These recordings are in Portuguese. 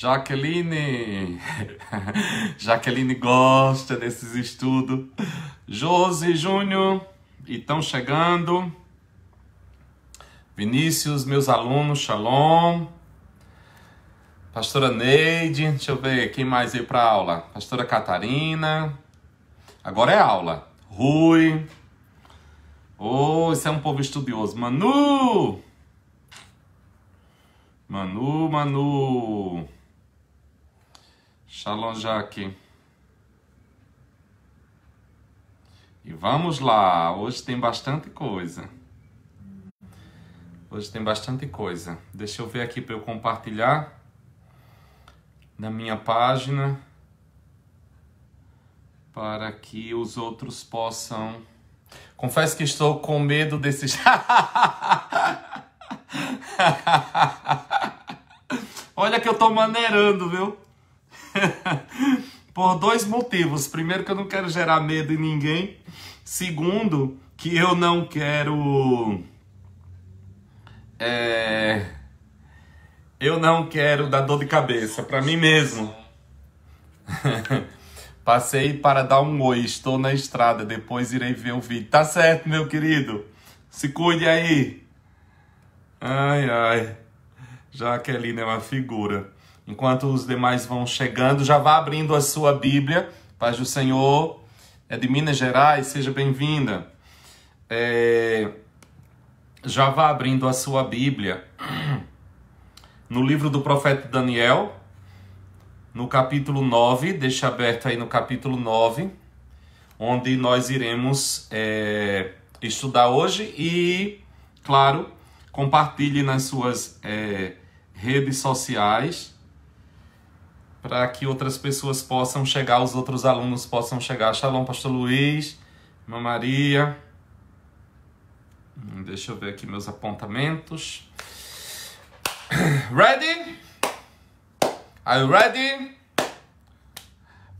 Jaqueline. Jaqueline gosta desses estudos. Josi Júnior. E estão chegando. Vinícius, meus alunos, shalom. Pastora Neide, deixa eu ver quem mais veio para aula. Pastora Catarina. Agora é aula. Rui. Oh, esse é um povo estudioso. Manu. Manu. Shalom, Jaque. E vamos lá. Hoje tem bastante coisa. Deixa eu ver aqui para eu compartilhar na minha página para que os outros possam. Confesso que estou com medo desses. Olha que eu tô maneirando, viu? Por dois motivos. Primeiro, que eu não quero gerar medo em ninguém. Segundo, que eu não quero... Eu não quero dar dor de cabeça para mim mesmo. Passei para dar um oi. Estou na estrada. Depois irei ver o vídeo. Tá certo, meu querido. Se cuide aí. Ai. Jaqueline é uma figura. Enquanto os demais vão chegando, já vá abrindo a sua Bíblia. Paz do Senhor. É de Minas Gerais, seja bem-vinda. Já vá abrindo a sua Bíblia. No livro do profeta Daniel, no capítulo 9, deixa aberto aí no capítulo 9, onde nós iremos estudar hoje e, claro, compartilhe nas suas redes sociais para que outras pessoas possam chegar, os outros alunos possam chegar. Shalom, Pastor Luiz, Irmã Maria. Deixa eu ver aqui meus apontamentos. Ready? Are you ready?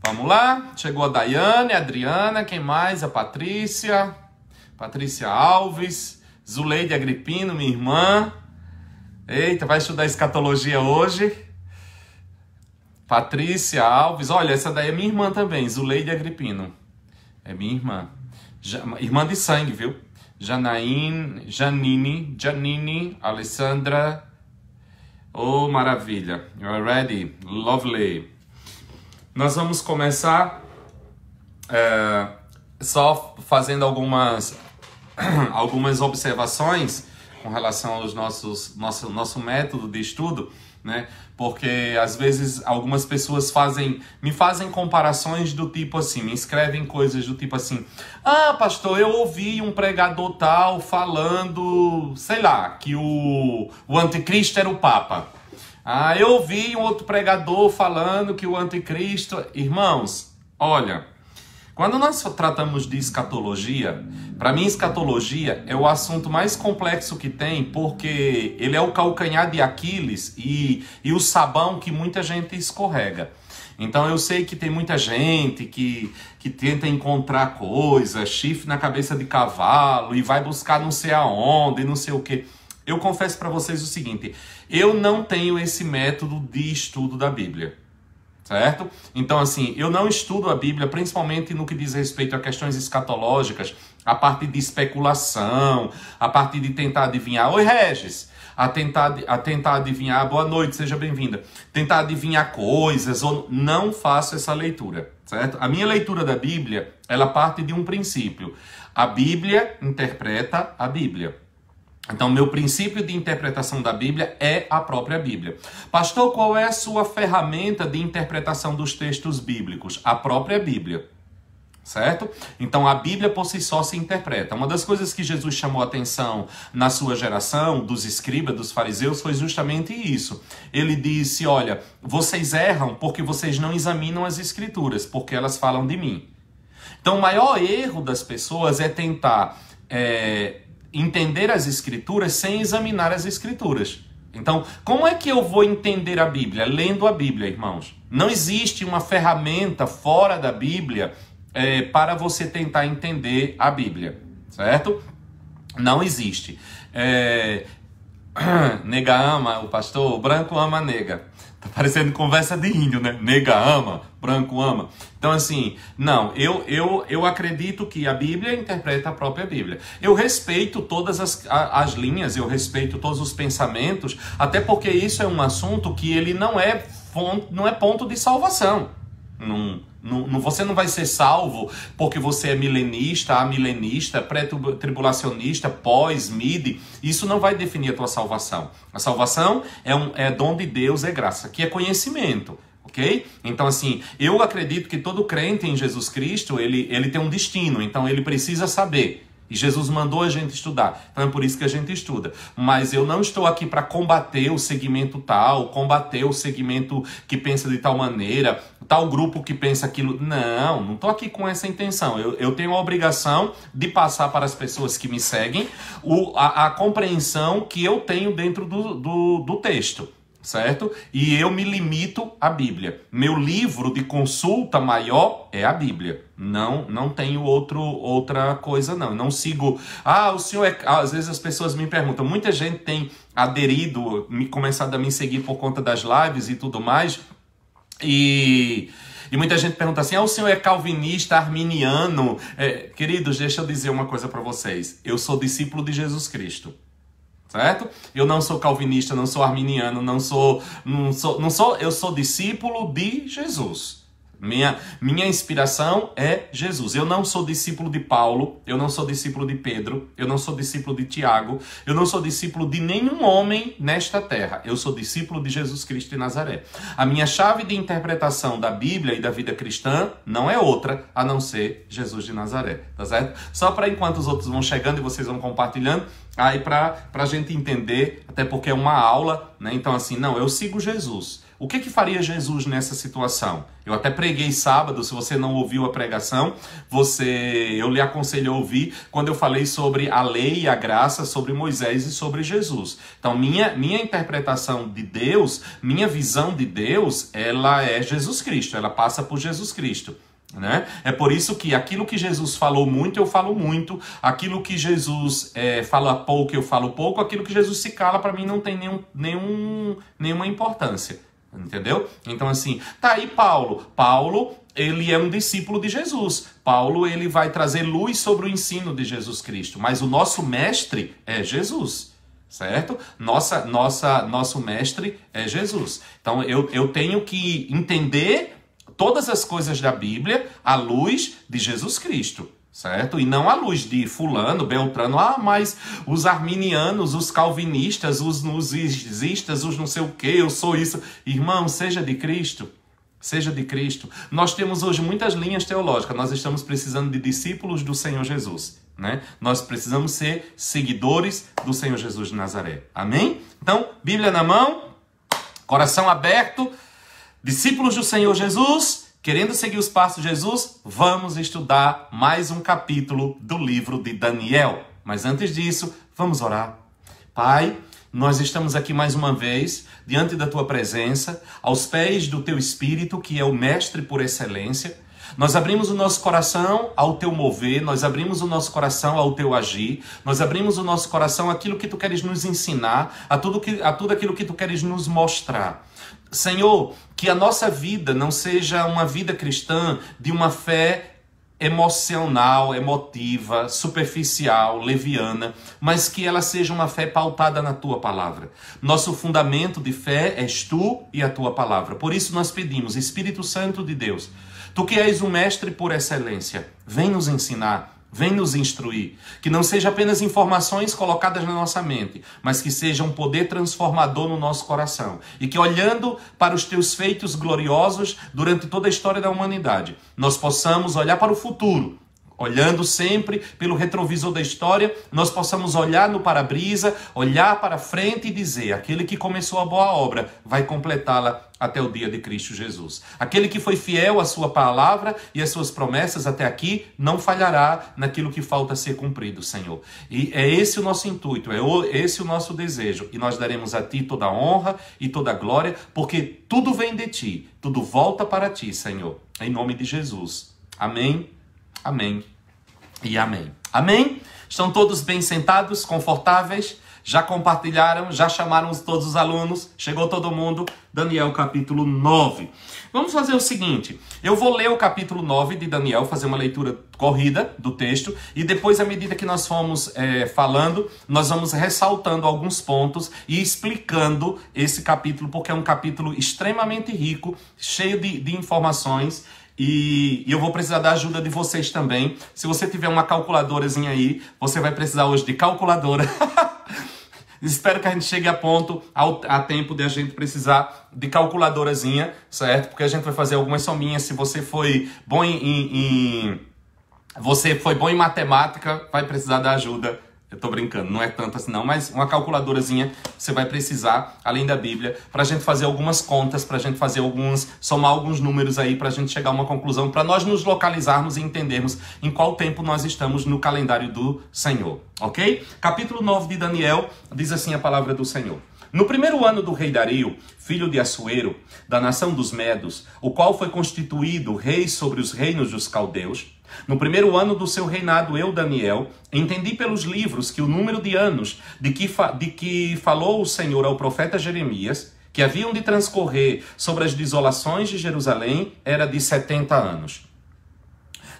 Vamos lá. Chegou a Daiane, a Adriana, quem mais? A Patrícia. Patrícia Alves. Zuleide Agripino, minha irmã. Eita, vai estudar escatologia hoje. Patrícia Alves. Olha, essa daí é minha irmã também. Zuleide Agripino. É minha irmã. Irmã de sangue, viu? Janine, Alessandra. Oh, maravilha. You are ready? Lovely. Nós vamos começar só fazendo algumas observações com relação aos nosso método de estudo, né? Porque às vezes algumas pessoas me fazem comparações do tipo assim, me escrevem coisas do tipo assim: ah, pastor, eu ouvi um pregador tal falando, sei lá, que o anticristo era o Papa. Ah, eu ouvi um outro pregador falando que o anticristo... Irmãos, olha, quando nós tratamos de escatologia, para mim escatologia é o assunto mais complexo que tem, porque ele é o calcanhar de Aquiles e o sabão que muita gente escorrega. Então eu sei que tem muita gente que tenta encontrar coisas, chifre na cabeça de cavalo e vai buscar não sei aonde, não sei o quê. Eu confesso para vocês o seguinte, eu não tenho esse método de estudo da Bíblia. Certo? Então, assim, eu não estudo a Bíblia, principalmente no que diz respeito a questões escatológicas, a parte de especulação, a parte de tentar adivinhar. Oi, Regis! A tentar adivinhar, boa noite, seja bem-vinda. Tentar adivinhar coisas, ou não faço essa leitura, certo? A minha leitura da Bíblia, ela parte de um princípio. A Bíblia interpreta a Bíblia. Então, meu princípio de interpretação da Bíblia é a própria Bíblia. Pastor, qual é a sua ferramenta de interpretação dos textos bíblicos? A própria Bíblia. Certo? Então, a Bíblia por si só se interpreta. Uma das coisas que Jesus chamou a atenção na sua geração, dos escribas, dos fariseus, foi justamente isso. Ele disse, olha, vocês erram porque vocês não examinam as escrituras, porque elas falam de mim. Então, o maior erro das pessoas é tentar... entender as escrituras sem examinar as escrituras. Então, como é que eu vou entender a Bíblia? Lendo a Bíblia, irmãos. Não existe uma ferramenta fora da Bíblia para você tentar entender a Bíblia, certo? Não existe. Nega ama o pastor, o branco ama a nega. Tá parecendo conversa de índio, né? Nega ama, branco ama. Então, assim, não, eu acredito que a Bíblia interpreta a própria Bíblia. Eu respeito todas as linhas, eu respeito todos os pensamentos, até porque isso é um assunto que ele não é ponto de salvação. Você não vai ser salvo porque você é milenista, amilenista, pré-tribulacionista, pós, mid. Isso não vai definir a tua salvação. A salvação é dom de Deus, é graça, que é conhecimento. Ok? Então, assim, eu acredito que todo crente em Jesus Cristo, ele tem um destino, então ele precisa saber. E Jesus mandou a gente estudar. Então é por isso que a gente estuda. Mas eu não estou aqui para combater o segmento tal, combater o segmento que pensa de tal maneira, tal grupo que pensa aquilo. Não estou aqui com essa intenção. Eu tenho a obrigação de passar para as pessoas que me seguem a compreensão que eu tenho dentro do texto. Certo? E eu me limito à Bíblia. Meu livro de consulta maior é a Bíblia. Não tenho outra coisa, não. Não sigo... o senhor é... Às vezes as pessoas me perguntam, muita gente tem aderido, começado a me seguir por conta das lives e tudo mais, e muita gente pergunta assim, o senhor é calvinista, arminiano? Queridos, deixa eu dizer uma coisa para vocês. Eu sou discípulo de Jesus Cristo. Certo? Eu não sou calvinista, não sou arminiano, eu sou discípulo de Jesus. Minha inspiração é Jesus. Eu não sou discípulo de Paulo, eu não sou discípulo de Pedro, eu não sou discípulo de Tiago, eu não sou discípulo de nenhum homem nesta terra. Eu sou discípulo de Jesus Cristo de Nazaré. A minha chave de interpretação da Bíblia e da vida cristã não é outra a não ser Jesus de Nazaré, tá certo? Só para enquanto os outros vão chegando e vocês vão compartilhando, aí para a gente entender, até porque é uma aula, né? Então assim, eu sigo Jesus. O que faria Jesus nessa situação? Eu até preguei sábado, se você não ouviu a pregação, eu lhe aconselho a ouvir quando eu falei sobre a lei e a graça, sobre Moisés e sobre Jesus. Então, minha interpretação de Deus, minha visão de Deus, ela é Jesus Cristo, ela passa por Jesus Cristo. Né? É por isso que aquilo que Jesus falou muito, eu falo muito. Aquilo que Jesus fala pouco, eu falo pouco. Aquilo que Jesus se cala, para mim não tem nenhuma importância. Entendeu? Então assim, tá aí Paulo. Paulo, ele é um discípulo de Jesus. Paulo, ele vai trazer luz sobre o ensino de Jesus Cristo. Mas o nosso mestre é Jesus. Certo? Nosso mestre é Jesus. Então eu tenho que entender todas as coisas da Bíblia à luz de Jesus Cristo. Certo? E não à luz de fulano, beltrano, mas os arminianos, os calvinistas, os nuzistas, os não sei o que, eu sou isso. Irmão, seja de Cristo. Seja de Cristo. Nós temos hoje muitas linhas teológicas, nós estamos precisando de discípulos do Senhor Jesus. Né? Nós precisamos ser seguidores do Senhor Jesus de Nazaré. Amém? Então, Bíblia na mão, coração aberto, discípulos do Senhor Jesus. Querendo seguir os passos de Jesus, vamos estudar mais um capítulo do livro de Daniel. Mas antes disso, vamos orar. Pai, nós estamos aqui mais uma vez, diante da Tua presença, aos pés do Teu Espírito, que é o Mestre por excelência. Nós abrimos o nosso coração ao Teu mover, nós abrimos o nosso coração ao Teu agir, nós abrimos o nosso coração àquilo que Tu queres nos ensinar, a tudo aquilo que Tu queres nos mostrar. Senhor, que a nossa vida não seja uma vida cristã de uma fé emocional, emotiva, superficial, leviana, mas que ela seja uma fé pautada na Tua palavra. Nosso fundamento de fé és Tu e a Tua palavra. Por isso nós pedimos, Espírito Santo de Deus, Tu que és o mestre por excelência, vem nos ensinar, vem nos instruir, que não seja apenas informações colocadas na nossa mente, mas que seja um poder transformador no nosso coração. E que olhando para os Teus feitos gloriosos durante toda a história da humanidade, nós possamos olhar para o futuro, olhando sempre pelo retrovisor da história, nós possamos olhar no para-brisa, olhar para frente e dizer, aquele que começou a boa obra vai completá-la até o dia de Cristo Jesus. Aquele que foi fiel à sua palavra e às suas promessas até aqui, não falhará naquilo que falta ser cumprido, Senhor. E é esse o nosso intuito, é esse o nosso desejo. E nós daremos a Ti toda a honra e toda a glória, porque tudo vem de Ti, tudo volta para Ti, Senhor. Em nome de Jesus. Amém, amém e amém. Amém? Estão todos bem sentados, confortáveis? Já compartilharam? Já chamaram todos os alunos? Chegou todo mundo? Daniel capítulo 9. Vamos fazer o seguinte, eu vou ler o capítulo 9 de Daniel, fazer uma leitura corrida do texto, e depois, à medida que nós formos falando, nós vamos ressaltando alguns pontos e explicando esse capítulo, porque é um capítulo extremamente rico, cheio de informações, e eu vou precisar da ajuda de vocês também. Se você tiver uma calculadorazinha aí, você vai precisar hoje de calculadora. Espero que a gente chegue a tempo de a gente precisar de calculadorazinha, certo? Porque a gente vai fazer algumas sominhas. Se você foi bom em matemática, vai precisar da ajuda. Eu tô brincando, não é tanto assim não, mas uma calculadorazinha você vai precisar, além da Bíblia, pra gente fazer algumas contas, pra gente fazer somar alguns números aí, pra gente chegar a uma conclusão, pra nós nos localizarmos e entendermos em qual tempo nós estamos no calendário do Senhor, ok? Capítulo 9 de Daniel, diz assim a palavra do Senhor. No primeiro ano do rei Dario, filho de Assuero, da nação dos Medos, o qual foi constituído rei sobre os reinos dos caldeus, no primeiro ano do seu reinado, eu, Daniel, entendi pelos livros que o número de anos de que falou o Senhor ao profeta Jeremias, que haviam de transcorrer sobre as desolações de Jerusalém, era de 70 anos.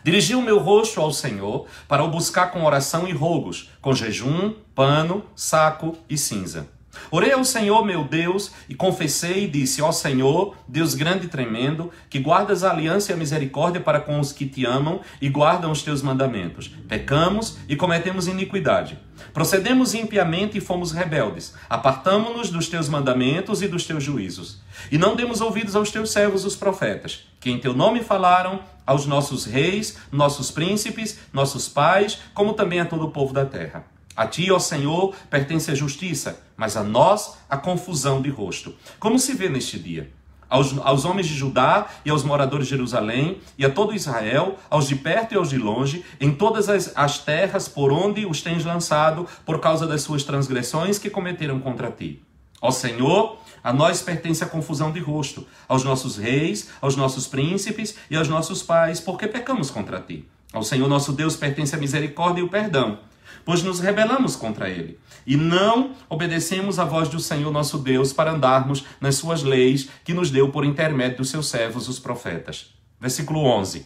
Dirigi o meu rosto ao Senhor para o buscar com oração e rogos, com jejum, pano, saco e cinza. Orei ao Senhor, meu Deus, e confessei e disse, ó Senhor, Deus grande e tremendo, que guardas a aliança e a misericórdia para com os que te amam e guardam os teus mandamentos. Pecamos e cometemos iniquidade. Procedemos impiamente e fomos rebeldes. Apartamo-nos dos teus mandamentos e dos teus juízos. E não demos ouvidos aos teus servos, os profetas, que em teu nome falaram aos nossos reis, nossos príncipes, nossos pais, como também a todo o povo da terra. A ti, ó Senhor, pertence a justiça, mas a nós a confusão de rosto. Como se vê neste dia? Aos homens de Judá e aos moradores de Jerusalém, e a todo Israel, aos de perto e aos de longe, em todas as terras por onde os tens lançado, por causa das suas transgressões que cometeram contra ti. Ó Senhor, a nós pertence a confusão de rosto, aos nossos reis, aos nossos príncipes e aos nossos pais, porque pecamos contra ti. Ao Senhor nosso Deus pertence a misericórdia e o perdão, pois nos rebelamos contra ele, e não obedecemos à voz do Senhor nosso Deus para andarmos nas suas leis que nos deu por intermédio dos seus servos, os profetas. Versículo 11.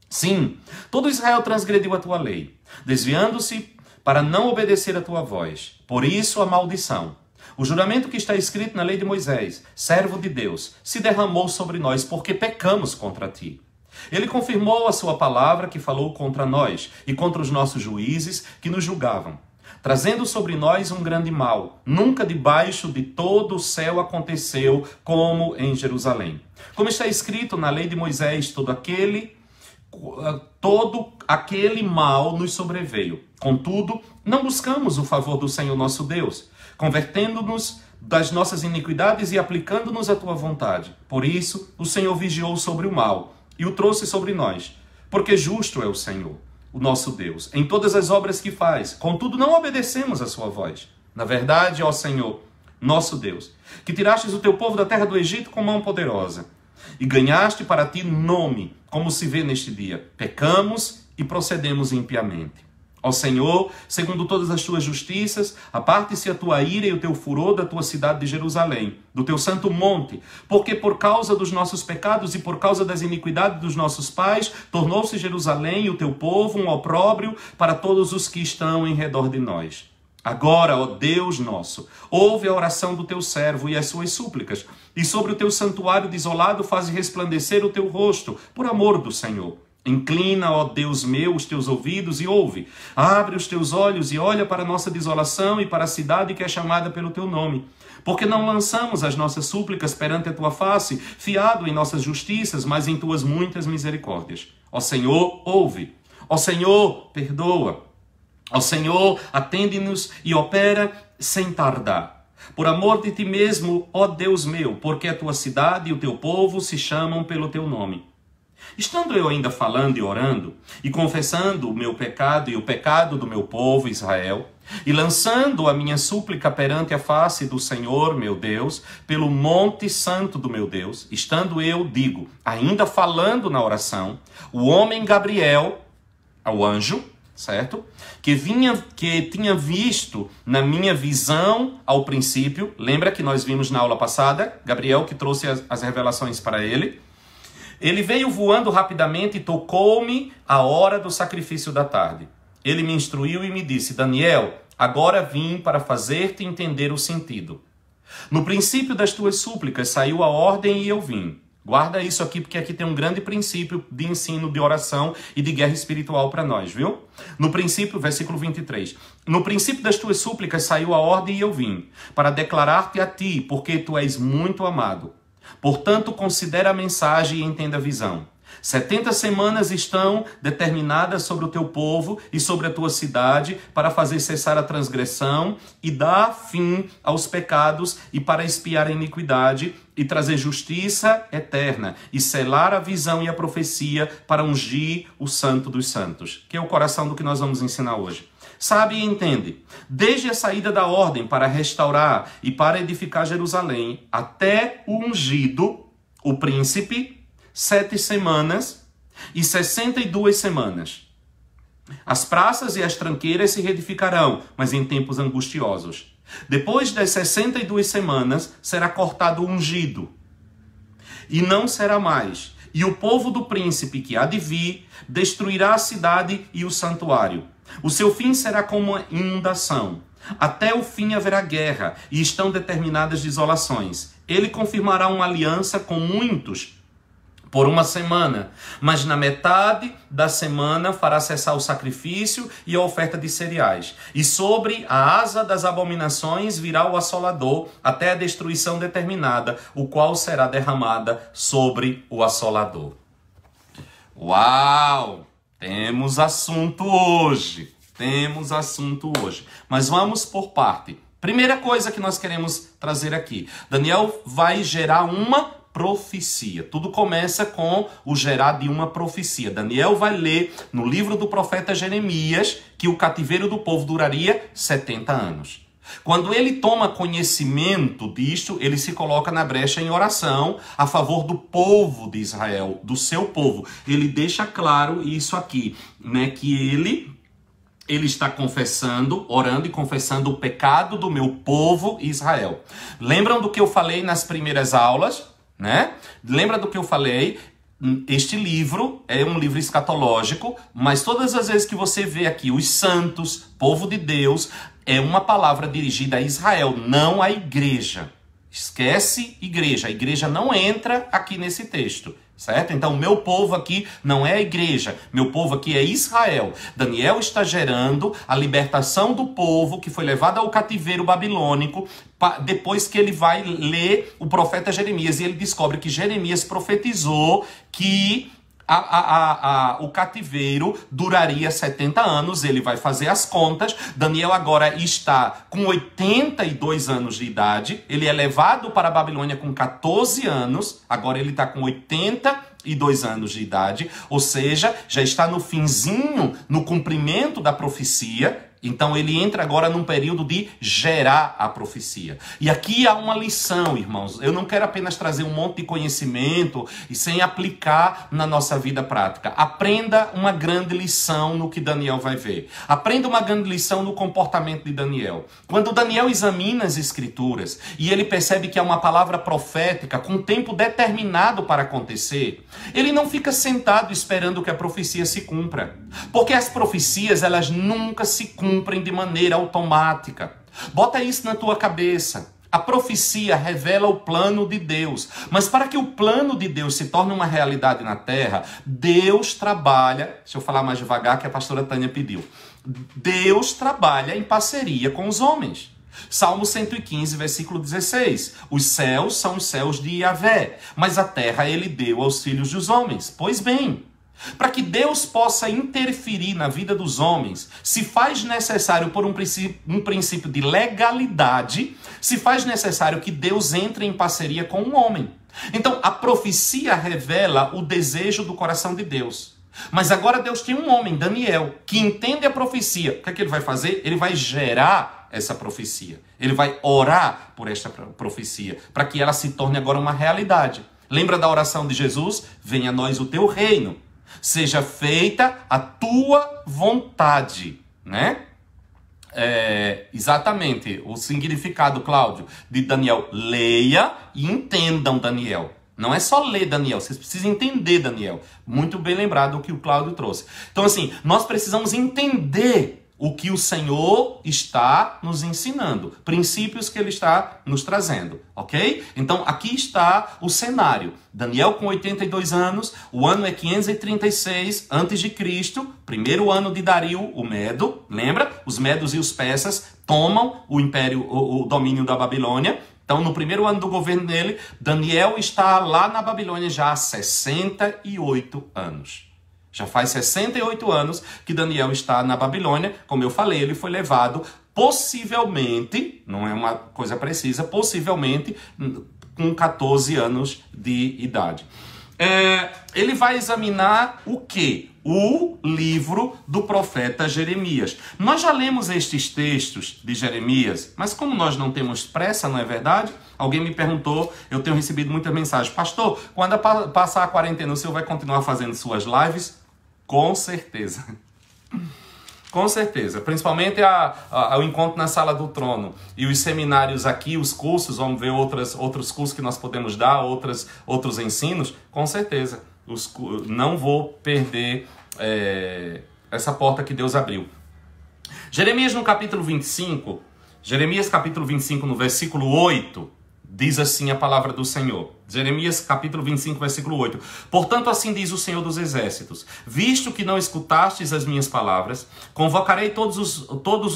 Sim, todo Israel transgrediu a tua lei, desviando-se para não obedecer a tua voz. Por isso a maldição. O juramento que está escrito na lei de Moisés, servo de Deus, se derramou sobre nós porque pecamos contra ti. Ele confirmou a sua palavra que falou contra nós e contra os nossos juízes que nos julgavam, trazendo sobre nós um grande mal. Nunca debaixo de todo o céu aconteceu como em Jerusalém. Como está escrito na lei de Moisés, todo aquele mal nos sobreveio. Contudo, não buscamos o favor do Senhor nosso Deus, convertendo-nos das nossas iniquidades e aplicando-nos à tua vontade. Por isso, o Senhor vigiou sobre o mal e o trouxe sobre nós, porque justo é o Senhor, o nosso Deus, em todas as obras que faz. Contudo, não obedecemos a sua voz. Na verdade, ó Senhor, nosso Deus, que tirastes o teu povo da terra do Egito com mão poderosa, e ganhaste para ti nome, como se vê neste dia. Pecamos e procedemos impiamente. Ó Senhor, segundo todas as tuas justiças, aparte-se a tua ira e o teu furor da tua cidade de Jerusalém, do teu santo monte, porque por causa dos nossos pecados e por causa das iniquidades dos nossos pais, tornou-se Jerusalém e o teu povo um opróbrio para todos os que estão em redor de nós. Agora, ó Deus nosso, ouve a oração do teu servo e as suas súplicas, e sobre o teu santuário desolado faze resplandecer o teu rosto, por amor do Senhor. Inclina, ó Deus meu, os teus ouvidos e ouve. Abre os teus olhos e olha para a nossa desolação e para a cidade que é chamada pelo teu nome. Porque não lançamos as nossas súplicas perante a tua face, fiado em nossas justiças, mas em tuas muitas misericórdias. Ó Senhor, ouve. Ó Senhor, perdoa. Ó Senhor, atende-nos e opera sem tardar. Por amor de ti mesmo, ó Deus meu, porque a tua cidade e o teu povo se chamam pelo teu nome. Estando eu ainda falando e orando, e confessando o meu pecado e o pecado do meu povo Israel, e lançando a minha súplica perante a face do Senhor, meu Deus, pelo monte santo do meu Deus, estando eu, digo, ainda falando na oração, o homem Gabriel, ao anjo, certo? Que tinha visto na minha visão ao princípio. Lembra que nós vimos na aula passada? Gabriel que trouxe as revelações para ele. Ele veio voando rapidamente e tocou-me a hora do sacrifício da tarde. Ele me instruiu e me disse: Daniel, agora vim para fazer-te entender o sentido. No princípio das tuas súplicas saiu a ordem e eu vim. Guarda isso aqui, porque aqui tem um grande princípio de ensino, de oração e de guerra espiritual para nós, viu? No princípio, versículo 23. No princípio das tuas súplicas saiu a ordem e eu vim, para declarar-te a ti, porque tu és muito amado. Portanto, considera a mensagem e entenda a visão. 70 semanas estão determinadas sobre o teu povo e sobre a tua cidade para fazer cessar a transgressão e dar fim aos pecados e para expiar a iniquidade e trazer justiça eterna e selar a visão e a profecia para ungir o santo dos santos, que é o coração do que nós vamos ensinar hoje. Sabe e entende, desde a saída da ordem para restaurar e para edificar Jerusalém até o ungido, o príncipe, 7 semanas e 62 semanas. As praças e as tranqueiras se reedificarão, mas em tempos angustiosos. Depois das 62 semanas, será cortado o ungido, e não será mais. E o povo do príncipe que há de vir destruirá a cidade e o santuário. O seu fim será como uma inundação. Até o fim haverá guerra, e estão determinadas desolações. Ele confirmará uma aliança com muitos por 1 semana, mas na metade da semana fará cessar o sacrifício e a oferta de cereais. E sobre a asa das abominações virá o assolador até a destruição determinada, o qual será derramada sobre o assolador. Uau! Temos assunto hoje. Temos assunto hoje. Mas vamos por parte. Primeira coisa que nós queremos trazer aqui. Daniel vai gerar uma profecia. Tudo começa com o gerar de uma profecia. Daniel vai ler no livro do profeta Jeremias que o cativeiro do povo duraria 70 anos. Quando ele toma conhecimento disto, ele se coloca na brecha em oração a favor do povo de Israel, do seu povo. Ele deixa claro isso aqui, né, que ele está confessando, orando e confessando o pecado do meu povo Israel. Lembram do que eu falei nas primeiras aulas? Né? Lembra do que eu falei? Este livro é um livro escatológico, mas todas as vezes que você vê aqui os santos, povo de Deus, é uma palavra dirigida a Israel, não à igreja. Esquece igreja, a igreja não entra aqui nesse texto. Certo? Então, meu povo aqui não é a igreja, meu povo aqui é Israel. Daniel está gerando a libertação do povo que foi levado ao cativeiro babilônico, depois que ele vai ler o profeta Jeremias, e ele descobre que Jeremias profetizou que o cativeiro duraria 70 anos, ele vai fazer as contas. Daniel agora está com 82 anos de idade, ele é levado para a Babilônia com 14 anos, agora ele está com 82 anos de idade, ou seja, já está no finzinho, no cumprimento da profecia. Então ele entra agora num período de gerar a profecia. E aqui há uma lição, irmãos. Eu não quero apenas trazer um monte de conhecimento e sem aplicar na nossa vida prática. Aprenda uma grande lição no que Daniel vai ver. Aprenda uma grande lição no comportamento de Daniel. Quando Daniel examina as escrituras e ele percebe que há uma palavra profética com tempo determinado para acontecer, ele não fica sentado esperando que a profecia se cumpra. Porque as profecias, elas nunca se cumprem de maneira automática. Bota isso na tua cabeça. A profecia revela o plano de Deus. Mas para que o plano de Deus se torne uma realidade na terra, Deus trabalha... Deixa eu falar mais devagar que a pastora Tânia pediu. Deus trabalha em parceria com os homens. Salmo 115, versículo 16. Os céus são os céus de Yahvé, mas a terra ele deu aos filhos dos homens. Pois bem, para que Deus possa interferir na vida dos homens, se faz necessário, por um princípio de legalidade, se faz necessário que Deus entre em parceria com o homem. Então, a profecia revela o desejo do coração de Deus. Mas agora Deus tem um homem, Daniel, que entende a profecia. O que é que ele vai fazer? Ele vai gerar essa profecia. Ele vai orar por esta profecia, para que ela se torne agora uma realidade. Lembra da oração de Jesus? Venha a nós o teu reino. Seja feita a tua vontade, né? Exatamente o significado, Cláudio, de Daniel. Leia e entendam Daniel. Não é só ler Daniel, vocês precisam entender Daniel. Muito bem lembrado o que o Cláudio trouxe. Então assim, nós precisamos entender o que o Senhor está nos ensinando, princípios que Ele está nos trazendo, ok? Então aqui está o cenário. Daniel com 82 anos, o ano é 536 a.C., primeiro ano de Dario, o Medo, lembra? Os Medos e os Persas tomam o império, o domínio da Babilônia. Então, no primeiro ano do governo dele, Daniel está lá na Babilônia já há 68 anos. Já faz 68 anos que Daniel está na Babilônia. Como eu falei, ele foi levado possivelmente, não é uma coisa precisa, possivelmente com 14 anos de idade. Ele vai examinar o quê? O livro do profeta Jeremias. Nós já lemos estes textos de Jeremias, mas como nós não temos pressa, não é verdade? Alguém me perguntou, eu tenho recebido muitas mensagens. Pastor, quando passar a quarentena, o senhor vai continuar fazendo suas lives? Com certeza. Com certeza. Principalmente o encontro na Sala do Trono. E os seminários aqui, os cursos, vamos ver outros cursos que nós podemos dar, outros ensinos. Com certeza. Não vou perder essa porta que Deus abriu. Jeremias no capítulo 25, no versículo 8, diz assim a palavra do Senhor. Jeremias capítulo 25, versículo 8. Portanto, assim diz o Senhor dos Exércitos: visto que não escutastes as minhas palavras, convocarei todos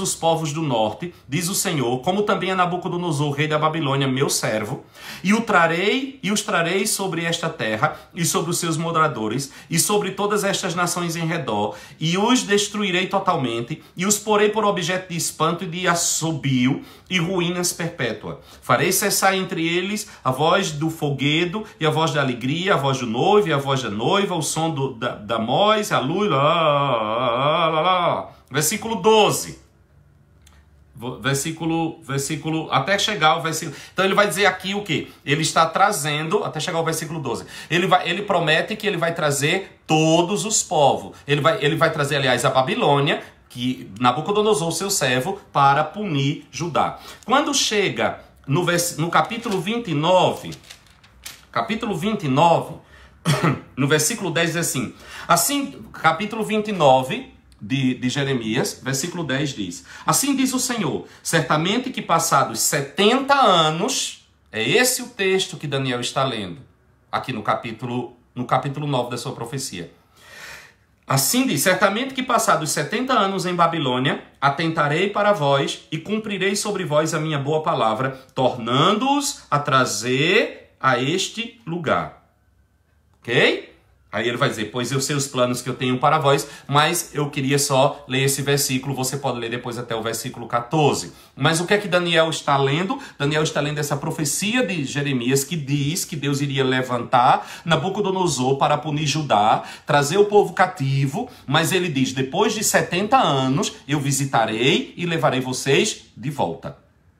os povos do norte, diz o Senhor, como também a Nabucodonosor, rei da Babilônia, meu servo, e os trarei sobre esta terra, e sobre os seus moradores, e sobre todas estas nações em redor, e os destruirei totalmente, e os porei por objeto de espanto e de assobio, e ruínas perpétua. Farei cessar entre eles a voz do fogueiro, e a voz da alegria, a voz do noivo e a voz da noiva, o som da voz, a luz. Versículo 12. Versículo, até chegar ao versículo. Então ele vai dizer aqui o que? Ele está trazendo, até chegar ao versículo 12. Ele promete que ele vai trazer todos os povos. Ele vai trazer, aliás, a Babilônia, que Nabucodonosor, seu servo, para punir Judá. Quando chega no capítulo 29, no versículo 10 diz assim, capítulo 29 de Jeremias, versículo 10 diz: assim diz o Senhor, certamente que passados 70 anos, é esse o texto que Daniel está lendo, aqui no capítulo 9 da sua profecia. Assim diz, certamente que passados 70 anos em Babilônia, atentarei para vós e cumprirei sobre vós a minha boa palavra, tornando-os a trazer a este lugar. Ok? Aí ele vai dizer, pois eu sei os planos que eu tenho para vós, mas eu queria só ler esse versículo, você pode ler depois até o versículo 14. Mas o que é que Daniel está lendo? Daniel está lendo essa profecia de Jeremias que diz que Deus iria levantar Nabucodonosor para punir Judá, trazer o povo cativo, mas ele diz, depois de 70 anos eu visitarei e levarei vocês de volta.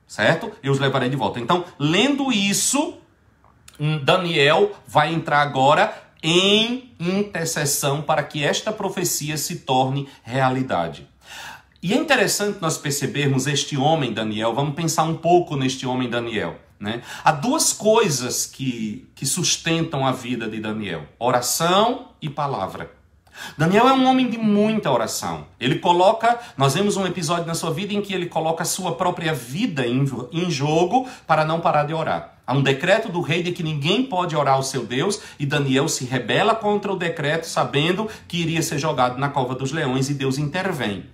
Certo? Eu os levarei de volta. Então, lendo isso, Daniel vai entrar agora em intercessão para que esta profecia se torne realidade. E é interessante nós percebermos este homem Daniel, vamos pensar um pouco neste homem Daniel, né? Há duas coisas que sustentam a vida de Daniel: oração e palavra. Daniel é um homem de muita oração. Nós vemos um episódio na sua vida em que ele coloca a sua própria vida em jogo para não parar de orar. Há um decreto do rei de que ninguém pode orar ao seu Deus, e Daniel se rebela contra o decreto, sabendo que iria ser jogado na cova dos leões, e Deus intervém.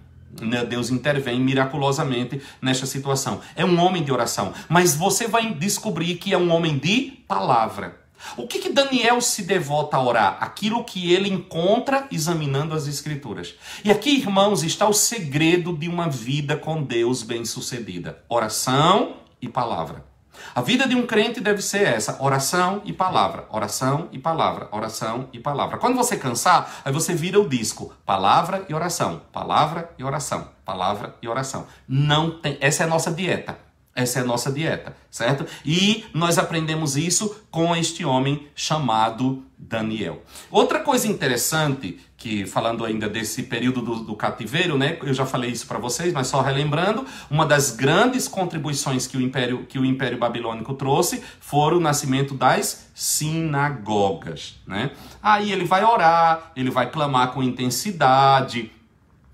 Deus intervém miraculosamente nesta situação. É um homem de oração, mas você vai descobrir que é um homem de palavra. O que Daniel se devota a orar? Aquilo que ele encontra examinando as Escrituras. E aqui, irmãos, está o segredo de uma vida com Deus bem-sucedida: oração e palavra. A vida de um crente deve ser essa: oração e palavra, oração e palavra, oração e palavra. Quando você cansar, aí você vira o disco: palavra e oração, palavra e oração, palavra e oração. Não tem, essa é a nossa dieta. Essa é a nossa dieta, certo? E nós aprendemos isso com este homem chamado Daniel. Outra coisa interessante, que falando ainda desse período do cativeiro, né? Eu já falei isso para vocês, mas só relembrando, uma das grandes contribuições que o Império Babilônico trouxe foram o nascimento das sinagogas, né? Aí ele vai orar, ele vai clamar com intensidade,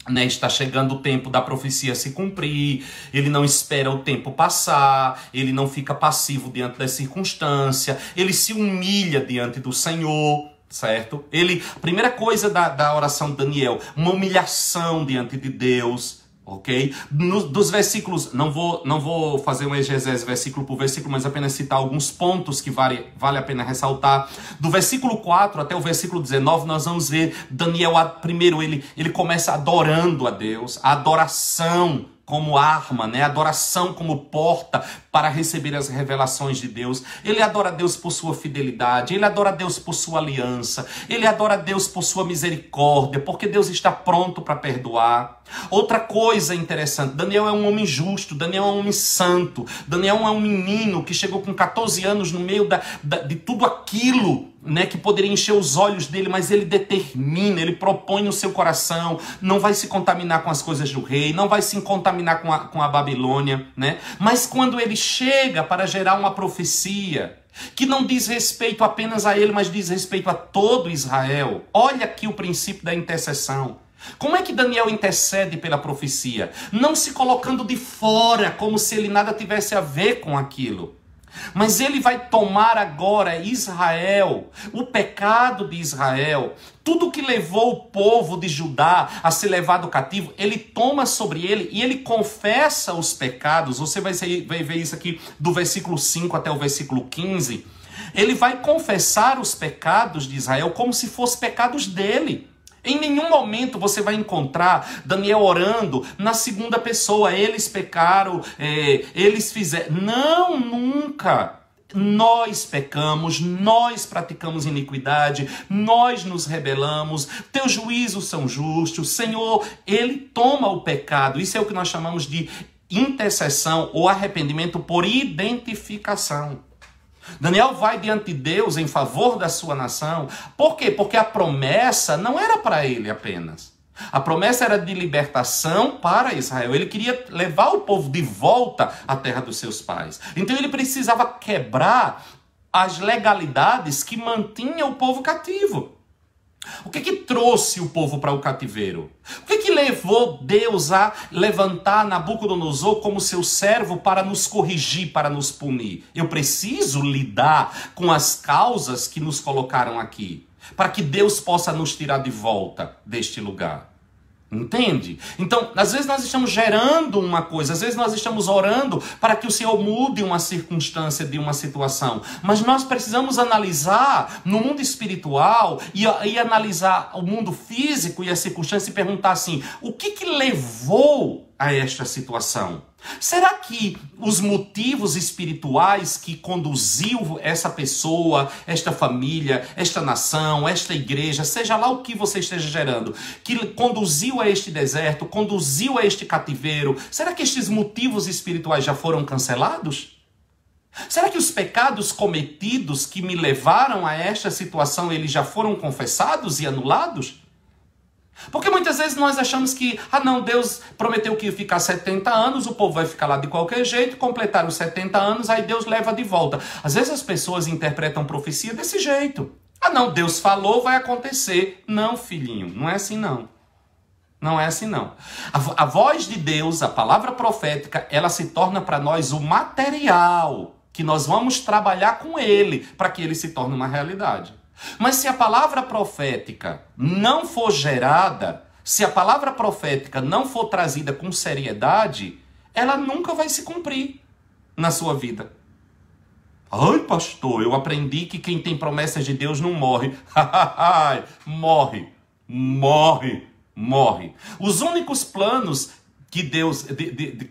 né, está chegando o tempo da profecia se cumprir, ele não espera o tempo passar, ele não fica passivo diante da circunstância, ele se humilha diante do Senhor, certo? A primeira coisa da oração de Daniel, uma humilhação diante de Deus, ok? Dos versículos, não vou fazer um exegese versículo por versículo, mas apenas citar alguns pontos que vale a pena ressaltar. Do versículo 4 até o versículo 19, nós vamos ver Daniel, primeiro ele começa adorando a Deus, a adoração como arma, né? Adoração como porta para receber as revelações de Deus. Ele adora a Deus por sua fidelidade, ele adora a Deus por sua aliança, ele adora a Deus por sua misericórdia, porque Deus está pronto para perdoar. Outra coisa interessante, Daniel é um homem justo, Daniel é um homem santo, Daniel é um menino que chegou com 14 anos no meio de tudo aquilo, né, que poderia encher os olhos dele, mas ele determina, ele propõe no seu coração, não vai se contaminar com as coisas do rei, não vai se contaminar com a Babilônia, né? Mas quando ele chega para gerar uma profecia que não diz respeito apenas a ele, mas diz respeito a todo Israel, olha aqui o princípio da intercessão. Como é que Daniel intercede pela profecia? Não se colocando de fora, como se ele nada tivesse a ver com aquilo. Mas ele vai tomar agora Israel, o pecado de Israel, tudo que levou o povo de Judá a ser levado cativo, ele toma sobre ele e ele confessa os pecados. Você vai ver isso aqui do versículo 5 até o versículo 15. Ele vai confessar os pecados de Israel como se fossem pecados dele. Em nenhum momento você vai encontrar Daniel orando na segunda pessoa. Eles pecaram, eles fizeram. Não, nunca. Nós pecamos, nós praticamos iniquidade, nós nos rebelamos, teus juízos são justos. Senhor, ele toma o pecado. Isso é o que nós chamamos de intercessão ou arrependimento por identificação. Daniel vai diante de Deus em favor da sua nação. Por quê? Porque a promessa não era para ele apenas. A promessa era de libertação para Israel. Ele queria levar o povo de volta à terra dos seus pais. Então ele precisava quebrar as legalidades que mantinham o povo cativo. O que trouxe o povo para o cativeiro? O que levou Deus a levantar Nabucodonosor como seu servo para nos corrigir, para nos punir? Eu preciso lidar com as causas que nos colocaram aqui, para que Deus possa nos tirar de volta deste lugar. Entende? Então, às vezes nós estamos gerando uma coisa, às vezes nós estamos orando para que o Senhor mude uma circunstância de uma situação, mas nós precisamos analisar no mundo espiritual e analisar o mundo físico e a circunstância e perguntar assim, o que levou a esta situação? Será que os motivos espirituais que conduziu essa pessoa, esta família, esta nação, esta igreja, seja lá o que você esteja gerando, que conduziu a este deserto, conduziu a este cativeiro, será que estes motivos espirituais já foram cancelados? Será que os pecados cometidos que me levaram a esta situação, eles já foram confessados e anulados? Porque muitas vezes nós achamos que, não, Deus prometeu que ia ficar 70 anos, o povo vai ficar lá de qualquer jeito, completaram os 70 anos, aí Deus leva de volta. Às vezes as pessoas interpretam profecia desse jeito. Não, Deus falou, vai acontecer. Não, filhinho, não é assim não. Não é assim não. A voz de Deus, a palavra profética, ela se torna para nós o material que nós vamos trabalhar com ele para que ele se torne uma realidade. Mas se a palavra profética não for gerada, se a palavra profética não for trazida com seriedade, ela nunca vai se cumprir na sua vida. Ai, pastor, eu aprendi que quem tem promessas de Deus não morre. Morre, morre, morre. Os únicos planos que Deus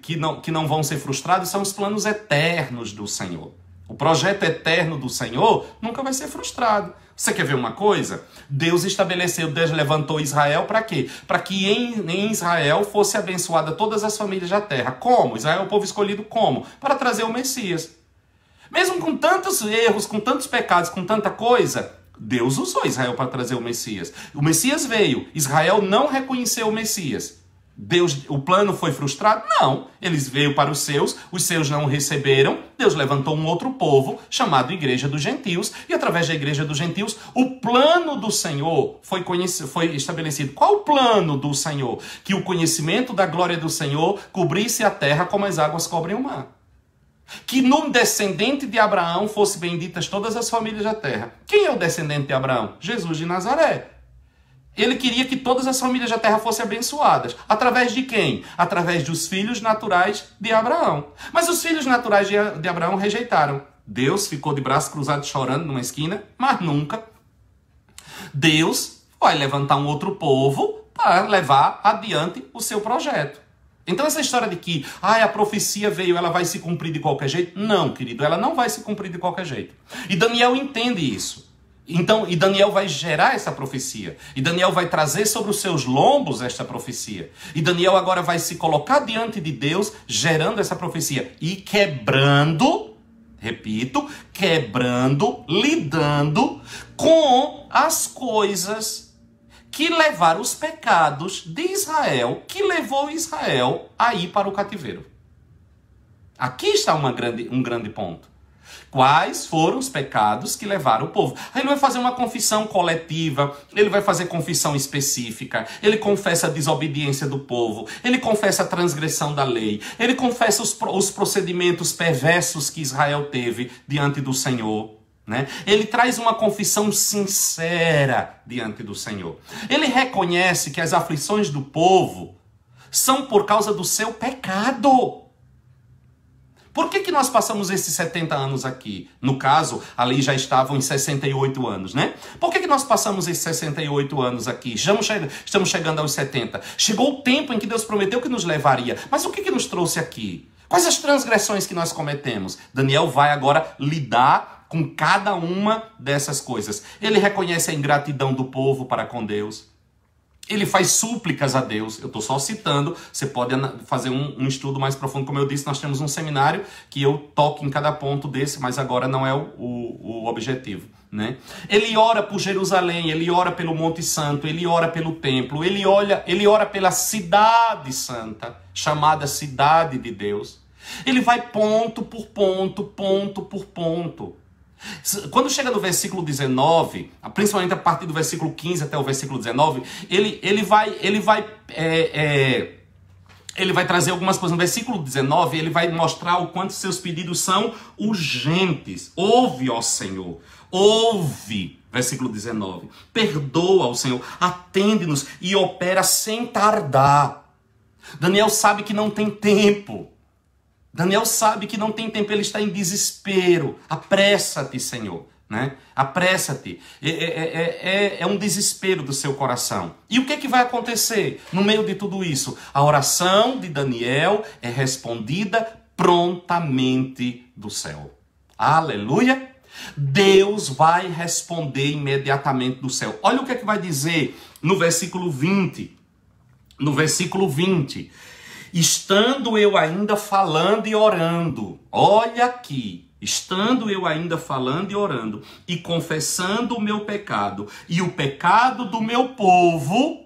que não vão ser frustrados são os planos eternos do Senhor. O projeto eterno do Senhor nunca vai ser frustrado. Você quer ver uma coisa? Deus estabeleceu, Deus levantou Israel para quê? Para que em Israel fosse abençoada todas as famílias da terra. Como? Israel é o povo escolhido como? Para trazer o Messias. Mesmo com tantos erros, com tantos pecados, com tanta coisa, Deus usou Israel para trazer o Messias. O Messias veio, Israel não reconheceu o Messias. O plano foi frustrado? Não. Eles veio para os seus não o receberam. Deus levantou um outro povo, chamado Igreja dos Gentios, e através da Igreja dos Gentios, o plano do Senhor foi estabelecido. Qual o plano do Senhor? Que o conhecimento da glória do Senhor cobrisse a terra como as águas cobrem o mar. Que no descendente de Abraão fossem benditas todas as famílias da terra. Quem é o descendente de Abraão? Jesus de Nazaré. Ele queria que todas as famílias da terra fossem abençoadas. Através de quem? Através dos filhos naturais de Abraão. Mas os filhos naturais de Abraão rejeitaram. Deus ficou de braços cruzados chorando numa esquina, mas nunca. Deus vai levantar um outro povo para levar adiante o seu projeto. Então essa história de que a profecia veio, ela vai se cumprir de qualquer jeito? Não, querido, ela não vai se cumprir de qualquer jeito. E Daniel entende isso. Então, e Daniel vai gerar essa profecia. E Daniel vai trazer sobre os seus lombos esta profecia. E Daniel agora vai se colocar diante de Deus, gerando essa profecia. E quebrando, repito, quebrando, lidando com as coisas que levaram os pecados de Israel, que levou Israel a ir para o cativeiro. Aqui está um grande ponto. Quais foram os pecados que levaram o povo? Aí ele vai fazer uma confissão coletiva, ele vai fazer confissão específica, ele confessa a desobediência do povo, ele confessa a transgressão da lei, ele confessa os procedimentos perversos que Israel teve diante do Senhor. Né? Ele traz uma confissão sincera diante do Senhor. Ele reconhece que as aflições do povo são por causa do seu pecado. Por que nós passamos esses 70 anos aqui? No caso, ali já estavam em 68 anos, né? Por que nós passamos esses 68 anos aqui? Estamos chegando aos 70. Chegou o tempo em que Deus prometeu que nos levaria. Mas o que nos trouxe aqui? Quais as transgressões que nós cometemos? Daniel vai agora lidar com cada uma dessas coisas. Ele reconhece a ingratidão do povo para com Deus. Ele faz súplicas a Deus. Eu estou só citando. Você pode fazer um estudo mais profundo. Como eu disse, nós temos um seminário que eu toco em cada ponto desse, mas agora não é o objetivo. Né? Ele ora por Jerusalém, ele ora pelo Monte Santo, ele ora pelo templo, ele ora pela cidade santa, chamada Cidade de Deus. Ele vai ponto por ponto, ponto por ponto. Quando chega no versículo 19, principalmente a partir do versículo 15 até o versículo 19, ele vai trazer algumas coisas. No versículo 19, ele vai mostrar o quanto seus pedidos são urgentes. Ouve, ó Senhor, ouve. Versículo 19. Perdoa, ó Senhor, atende-nos e opera sem tardar. Daniel sabe que não tem tempo. Daniel sabe que não tem tempo, ele está em desespero. Apressa-te, Senhor. Né? Apressa-te. É um desespero do seu coração. E o que vai acontecer no meio de tudo isso? A oração de Daniel é respondida prontamente do céu. Aleluia! Deus vai responder imediatamente do céu. Olha o que vai dizer no versículo 20. No versículo 20. Estando eu ainda falando e orando, olha aqui, estando eu ainda falando e orando, e confessando o meu pecado e o pecado do meu povo,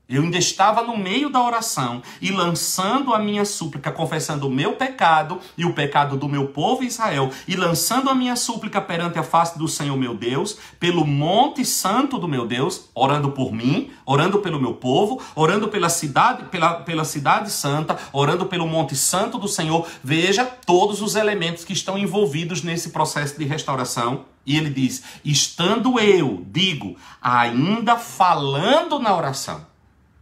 eu ainda estava no meio da oração e lançando a minha súplica, confessando o meu pecado e o pecado do meu povo Israel, e lançando a minha súplica perante a face do Senhor meu Deus, pelo monte santo do meu Deus, orando por mim, orando pelo meu povo, orando pela cidade santa, orando pelo monte santo do Senhor. Veja todos os elementos que estão envolvidos nesse processo de restauração. E ele diz, estando eu, digo, ainda falando na oração.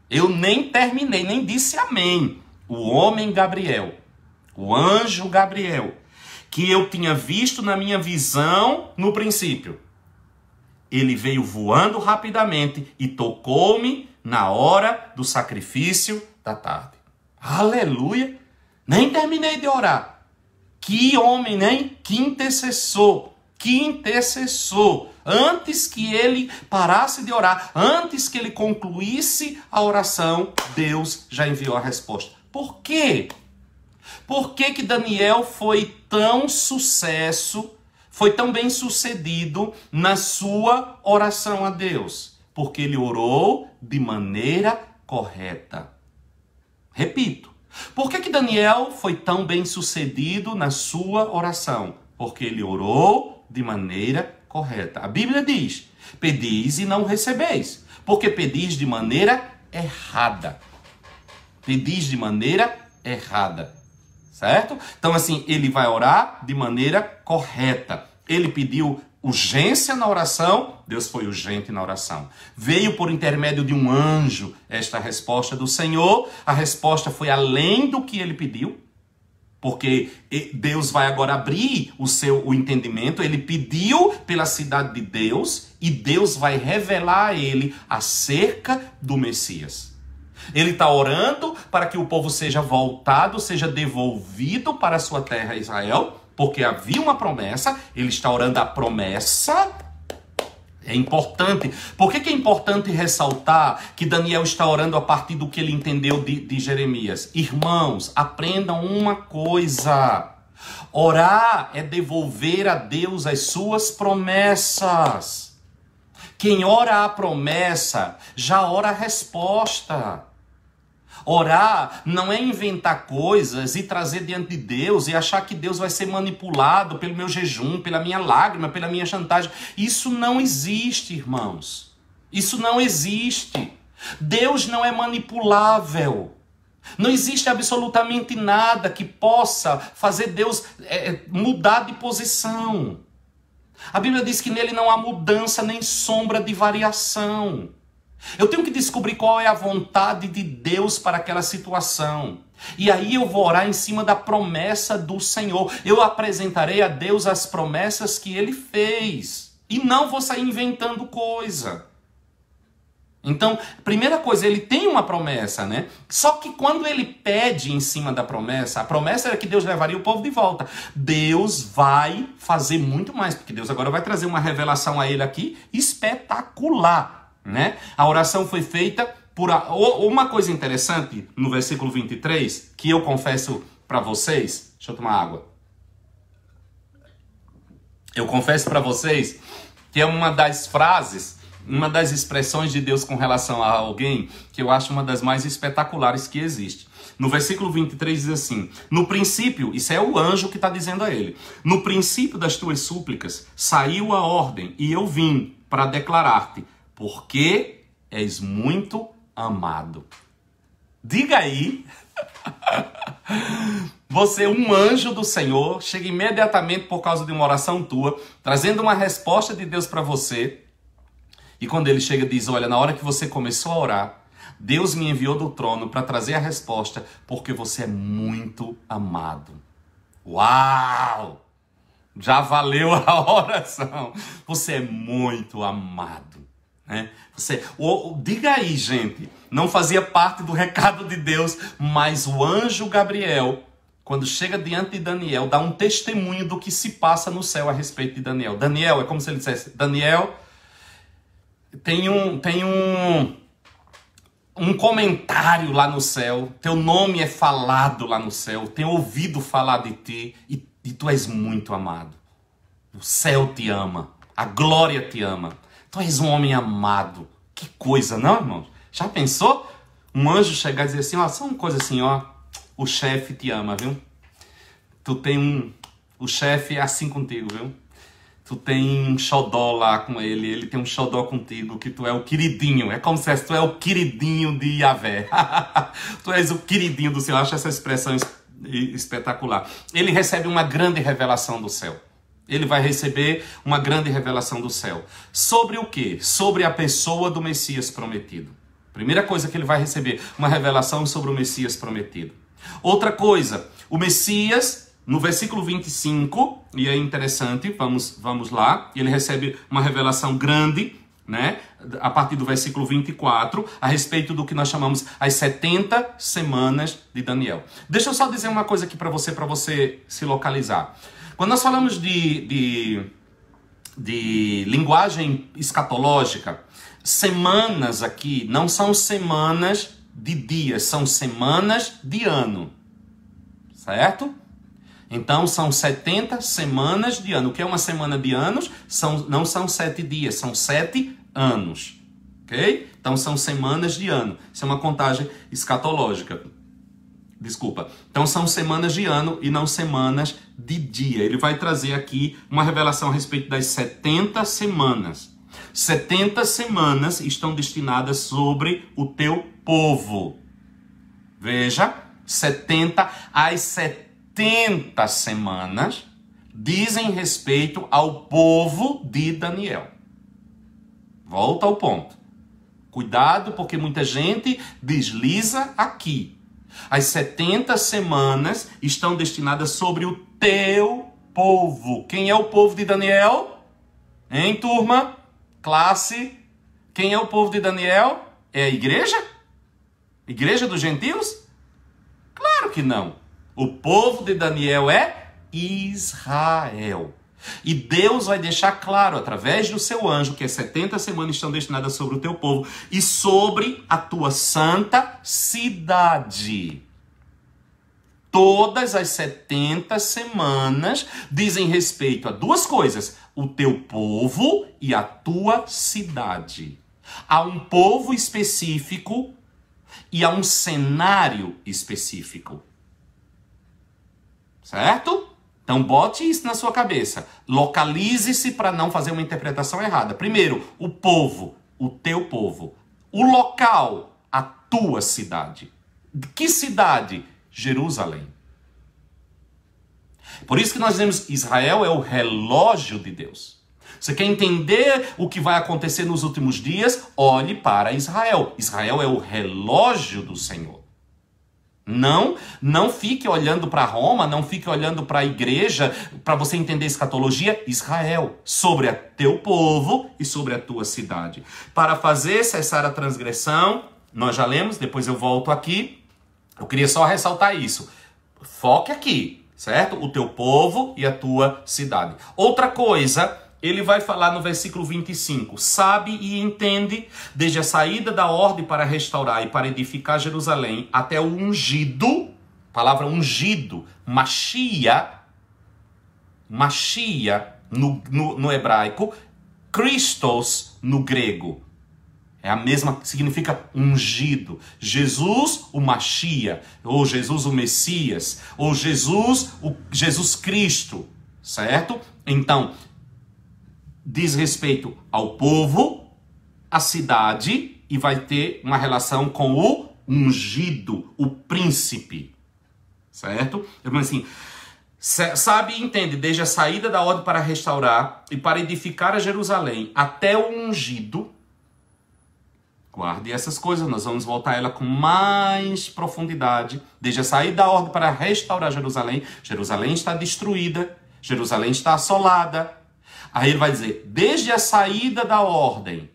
Eu nem terminei, nem disse amém. O homem Gabriel, o anjo Gabriel, que eu tinha visto na minha visão no princípio, ele veio voando rapidamente e tocou-me na hora do sacrifício da tarde. Aleluia! Nem terminei de orar. Que homem, nem? Que intercessor. que intercessor. Antes que ele parasse de orar, antes que ele concluísse a oração, Deus já enviou a resposta. Por quê? Por que que Daniel foi tão sucesso, foi tão bem sucedido na sua oração a Deus? Porque ele orou de maneira correta. Repito, por que que Daniel foi tão bem sucedido na sua oração? Porque ele orou de maneira correta. A Bíblia diz, pedis e não recebeis, porque pedis de maneira errada. Pedis de maneira errada. Certo? Então, assim, ele vai orar de maneira correta. Ele pediu urgência na oração, Deus foi urgente na oração. Veio por intermédio de um anjo esta resposta do Senhor. A resposta foi além do que ele pediu, porque Deus vai agora abrir o entendimento. Ele pediu pela cidade de Deus e Deus vai revelar a ele acerca do Messias. Ele está orando para que o povo seja voltado, seja devolvido para a sua terra, Israel, porque havia uma promessa. Ele está orando a promessa. É importante. Por que é importante ressaltar que Daniel está orando a partir do que ele entendeu de Jeremias? Irmãos, aprendam uma coisa. Orar é devolver a Deus as suas promessas. Quem ora a promessa, já ora a resposta. Orar não é inventar coisas e trazer diante de Deus e achar que Deus vai ser manipulado pelo meu jejum, pela minha lágrima, pela minha chantagem. Isso não existe, irmãos. Isso não existe. Deus não é manipulável. Não existe absolutamente nada que possa fazer Deus mudar de posição. A Bíblia diz que nele não há mudança nem sombra de variação. Eu tenho que descobrir qual é a vontade de Deus para aquela situação. E aí eu vou orar em cima da promessa do Senhor. Eu apresentarei a Deus as promessas que Ele fez. E não vou sair inventando coisa. Então, primeira coisa, ele tem uma promessa, né? Só que quando ele pede em cima da promessa, a promessa era que Deus levaria o povo de volta. Deus vai fazer muito mais, porque Deus agora vai trazer uma revelação a ele aqui espetacular. Né? A oração foi feita por... Uma coisa interessante no versículo 23, que eu confesso para vocês... Deixa eu tomar água. Eu confesso para vocês que é uma das frases, uma das expressões de Deus com relação a alguém, que eu acho uma das mais espetaculares que existe. No versículo 23 diz assim, no princípio, isso é o anjo que está dizendo a ele, no princípio das tuas súplicas saiu a ordem e eu vim para declarar-te, porque és muito amado. Diga aí, você, um anjo do Senhor, chega imediatamente por causa de uma oração tua, trazendo uma resposta de Deus para você. E quando ele chega diz, olha, na hora que você começou a orar, Deus me enviou do trono para trazer a resposta, porque você é muito amado. Uau! Já valeu a oração. Você é muito amado. Né? Diga aí, gente, não fazia parte do recado de Deus, mas o anjo Gabriel, quando chega diante de Daniel, dá um testemunho do que se passa no céu a respeito de Daniel. Daniel, é como se ele dissesse, Daniel, tem um comentário lá no céu, teu nome é falado lá no céu, tenho ouvido falar de ti e tu és muito amado. O céu te ama, a glória te ama. Tu és um homem amado. Que coisa, não, irmão? Já pensou? Um anjo chegar e dizer assim, ó, só uma coisa assim, ó. O chefe te ama, viu? Tu tem o chefe é assim contigo, viu? Tu tem um xodó lá com ele, ele tem um xodó contigo, que tu é o queridinho. É como se tu é o queridinho de Yahvé. Tu és o queridinho do Senhor. Eu acho essa expressão espetacular. Ele recebe uma grande revelação do céu. Ele vai receber uma grande revelação do céu. Sobre o quê? Sobre a pessoa do Messias prometido. Primeira coisa que ele vai receber, uma revelação sobre o Messias prometido. Outra coisa, o Messias, no versículo 25, e é interessante, vamos lá, ele recebe uma revelação grande, né? A partir do versículo 24, a respeito do que nós chamamos as 70 semanas de Daniel. Deixa eu só dizer uma coisa aqui para você se localizar. Quando nós falamos de de linguagem escatológica, semanas aqui não são semanas de dias, são semanas de ano. Certo? Então são 70 semanas de ano. O que é uma semana de anos? Não são 7 dias, são 7 anos. Ok? Então são semanas de ano. Isso é uma contagem escatológica. Desculpa. Então são semanas de ano e não semanas de dia. Ele vai trazer aqui uma revelação a respeito das 70 semanas. 70 semanas estão destinadas sobre o teu povo. Veja, 70 às 70 semanas dizem respeito ao povo de Daniel. Volta ao ponto. Cuidado, porque muita gente desliza aqui. As 70 semanas estão destinadas sobre o teu povo. Quem é o povo de Daniel? Hein, turma? Classe? Quem é o povo de Daniel? É a igreja? Igreja dos gentios? Claro que não. O povo de Daniel é Israel. E Deus vai deixar claro, através do seu anjo, que as 70 semanas estão destinadas sobre o teu povo e sobre a tua santa cidade. Todas as 70 semanas dizem respeito a duas coisas: o teu povo e a tua cidade. Há um povo específico e há um cenário específico. Certo? Então bote isso na sua cabeça. Localize-se para não fazer uma interpretação errada. Primeiro, o povo, o teu povo. O local, a tua cidade. Que cidade? Jerusalém. Por isso que nós dizemos Israel é o relógio de Deus. Você quer entender o que vai acontecer nos últimos dias? Olhe para Israel. Israel é o relógio do Senhor. Não fique olhando para Roma, não fique olhando para a igreja, para você entender escatologia. Israel, sobre o teu povo e sobre a tua cidade. Para fazer cessar a transgressão, nós já lemos, depois eu volto aqui. Eu queria só ressaltar isso. Foque aqui, certo? O teu povo e a tua cidade. Outra coisa, ele vai falar no versículo 25. Sabe e entende, desde a saída da ordem para restaurar e para edificar Jerusalém, até o ungido, palavra ungido, Mashiach no hebraico, Christos no grego. É a mesma, significa ungido. Jesus, o Mashiach, ou Jesus, o Messias, ou Jesus Cristo, certo? Então, diz respeito ao povo, à cidade, e vai ter uma relação com o ungido, o príncipe, certo? Eu assim, sabe e entende, desde a saída da ordem para restaurar e para edificar a Jerusalém, até o ungido. Guarde essas coisas, nós vamos voltar a ela com mais profundidade. Desde a saída da ordem para restaurar Jerusalém, Jerusalém está destruída, Jerusalém está assolada. Aí ele vai dizer, desde a saída da ordem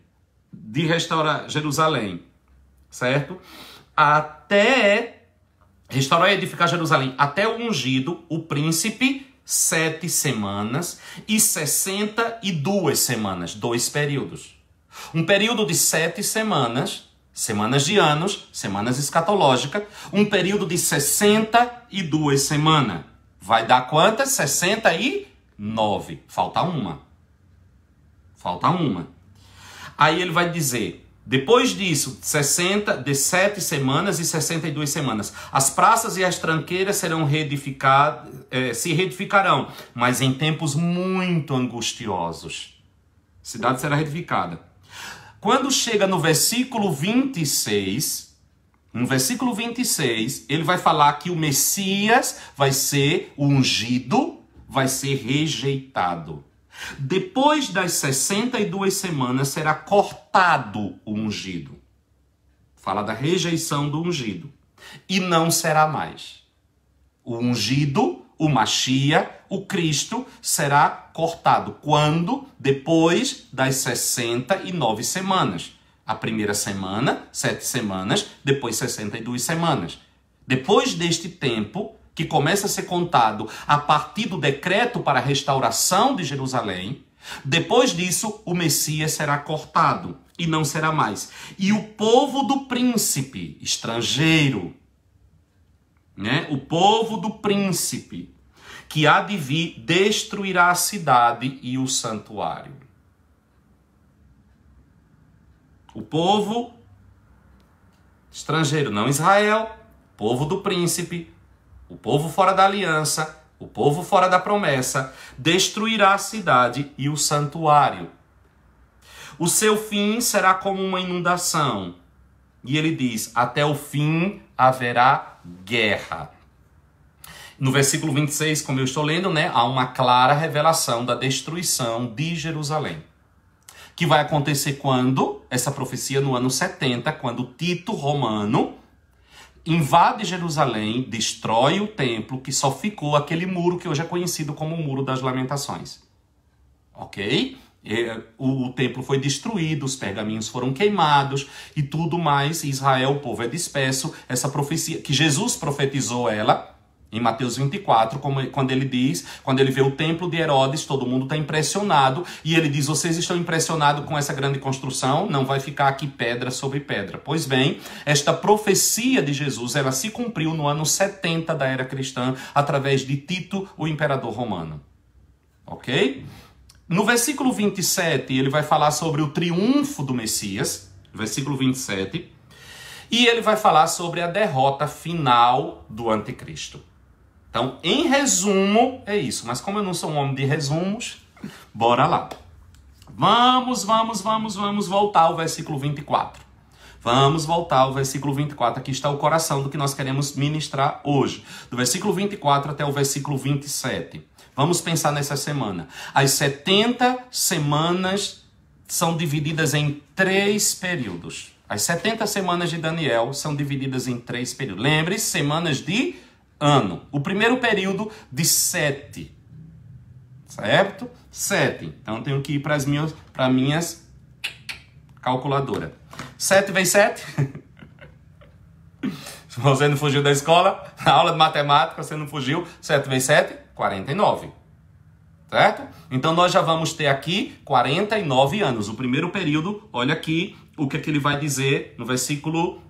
de restaurar Jerusalém, certo? Até restaurar e edificar Jerusalém, até o ungido, o príncipe, 7 semanas e 62 semanas, 2 períodos. Um período de 7 semanas, semanas de anos, semanas escatológicas, um período de 62 semanas. Vai dar quantas? 69. Falta uma. Falta uma. Aí ele vai dizer, depois disso, de 7 semanas e 62 semanas, as praças e as tranqueiras serão se reedificarão, mas em tempos muito angustiosos. A cidade será reedificada. Quando chega no versículo 26, ele vai falar que o Messias vai ser o ungido, vai ser rejeitado. Depois das 62 semanas será cortado o ungido. Fala da rejeição do ungido. E não será mais. O ungido, o Mashiach, o Cristo, será cortado. Quando? Depois das 69 semanas. A primeira semana, 7 semanas, depois 62 semanas. Depois deste tempo, que começa a ser contado a partir do decreto para a restauração de Jerusalém, Depois disso, o Messias será cortado e não será mais. E o povo do príncipe, estrangeiro, né? O povo do príncipe, que há de vir, destruirá a cidade e o santuário. O povo estrangeiro, não Israel, povo do príncipe, o povo fora da aliança, o povo fora da promessa, destruirá a cidade e o santuário. O seu fim será como uma inundação. E ele diz, até o fim haverá guerra. No versículo 26, como eu estou lendo, né, há uma clara revelação da destruição de Jerusalém. Que vai acontecer quando? Essa profecia no ano 70, quando Tito Romano invade Jerusalém, destrói o templo, que só ficou aquele muro que hoje é conhecido como o Muro das Lamentações. Ok? O templo foi destruído, os pergaminhos foram queimados e tudo mais. Israel, o povo é disperso. Essa profecia, que Jesus profetizou ela em Mateus 24, quando ele diz, quando ele vê o templo de Herodes, todo mundo está impressionado, e ele diz, vocês estão impressionados com essa grande construção? Não vai ficar aqui pedra sobre pedra. Pois bem, esta profecia de Jesus, ela se cumpriu no ano 70 da era cristã, através de Tito, o imperador romano. Ok? No versículo 27, ele vai falar sobre o triunfo do Messias, versículo 27, e ele vai falar sobre a derrota final do anticristo. Então, em resumo, é isso. Mas como eu não sou um homem de resumos, bora lá. Vamos voltar ao versículo 24. Vamos voltar ao versículo 24. Aqui está o coração do que nós queremos ministrar hoje. Do versículo 24 até o versículo 27. Vamos pensar nessa semana. As 70 semanas são divididas em 3 períodos. As 70 semanas de Daniel são divididas em 3 períodos. Lembre-se, semanas de ano. O primeiro período de 7. Certo? 7. Então eu tenho que ir para as minhas calculadoras. 7 vezes 7. Se você não fugiu da escola, na aula de matemática, você não fugiu. 7 vezes 7, 49. Certo? Então nós já vamos ter aqui 49 anos. O primeiro período, olha aqui o que ele vai dizer no versículo...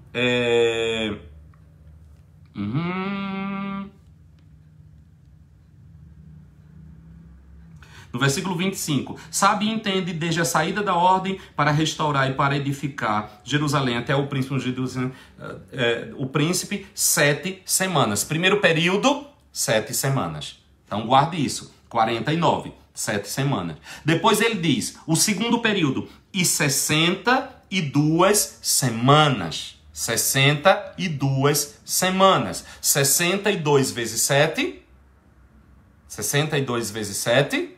No versículo 25, sabe e entende desde a saída da ordem para restaurar e para edificar Jerusalém até o príncipe 7 semanas. Primeiro período, 7 semanas. Então guarde isso, 49, 7 semanas. Depois ele diz, o segundo período, e 62 semanas. 62 semanas. 62 vezes 7. 62 vezes 7.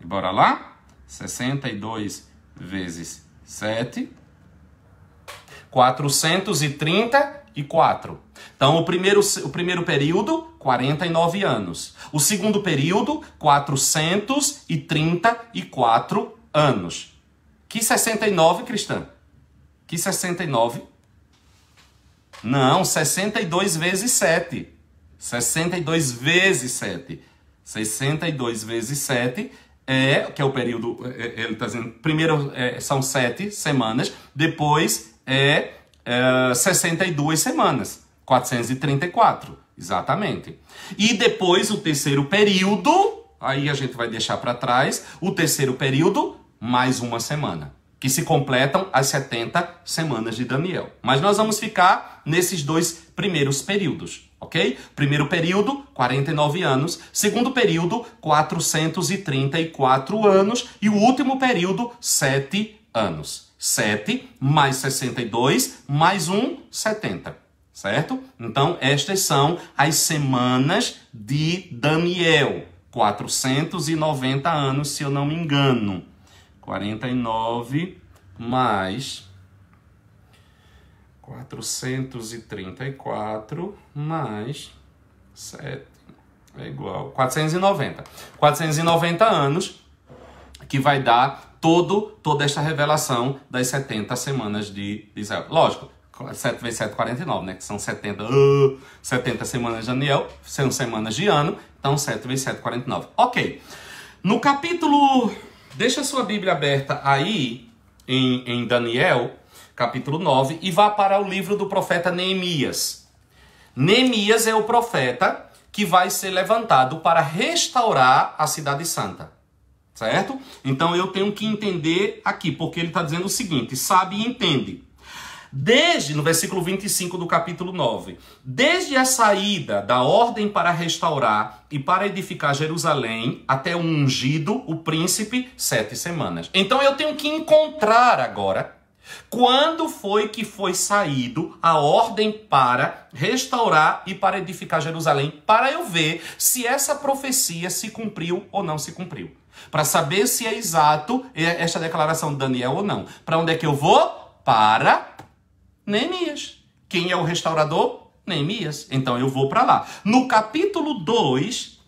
Bora lá? 62 vezes 7. 434. Então, o primeiro período, 49 anos. O segundo período, 434 anos. Que 69, cristã? Que 69? Não, 62 vezes 7. 62 vezes 7. 62 vezes 7 que é o período, ele está dizendo, primeiro são 7 semanas, depois 62 semanas, 434, exatamente. E depois o terceiro período, aí a gente vai deixar para trás, o terceiro período, mais uma semana, que se completam as 70 semanas de Daniel. Mas nós vamos ficar nesses 2 primeiros períodos, ok? Primeiro período, 49 anos. Segundo período, 434 anos. E o último período, 7 anos. 7 mais 62, mais 70. Certo? Então, estas são as semanas de Daniel. 490 anos, se eu não me engano. 49 mais 434 mais 7 é igual 490. 490 anos que vai dar toda esta revelação das 70 semanas de Israel. Lógico, 7 vezes 7, 49, né? Que são 70 semanas de Daniel, são semanas de ano. Então, 7 vezes 7, 49. Ok. No capítulo... Deixa a sua Bíblia aberta aí, em Daniel, capítulo 9, e vá para o livro do profeta Neemias. Neemias é o profeta que vai ser levantado para restaurar a cidade santa. Certo? Então, eu tenho que entender aqui, porque ele está dizendo o seguinte, sabe e entende. Desde, no versículo 25 do capítulo 9, desde a saída da ordem para restaurar e para edificar Jerusalém até o ungido, o príncipe, 7 semanas. Então eu tenho que encontrar agora quando foi que foi saído a ordem para restaurar e para edificar Jerusalém, para eu ver se essa profecia se cumpriu ou não se cumpriu. Para saber se é exato esta declaração de Daniel ou não. Para onde é que eu vou? Para Neemias. Quem é o restaurador? Neemias. Então eu vou para lá. No capítulo 2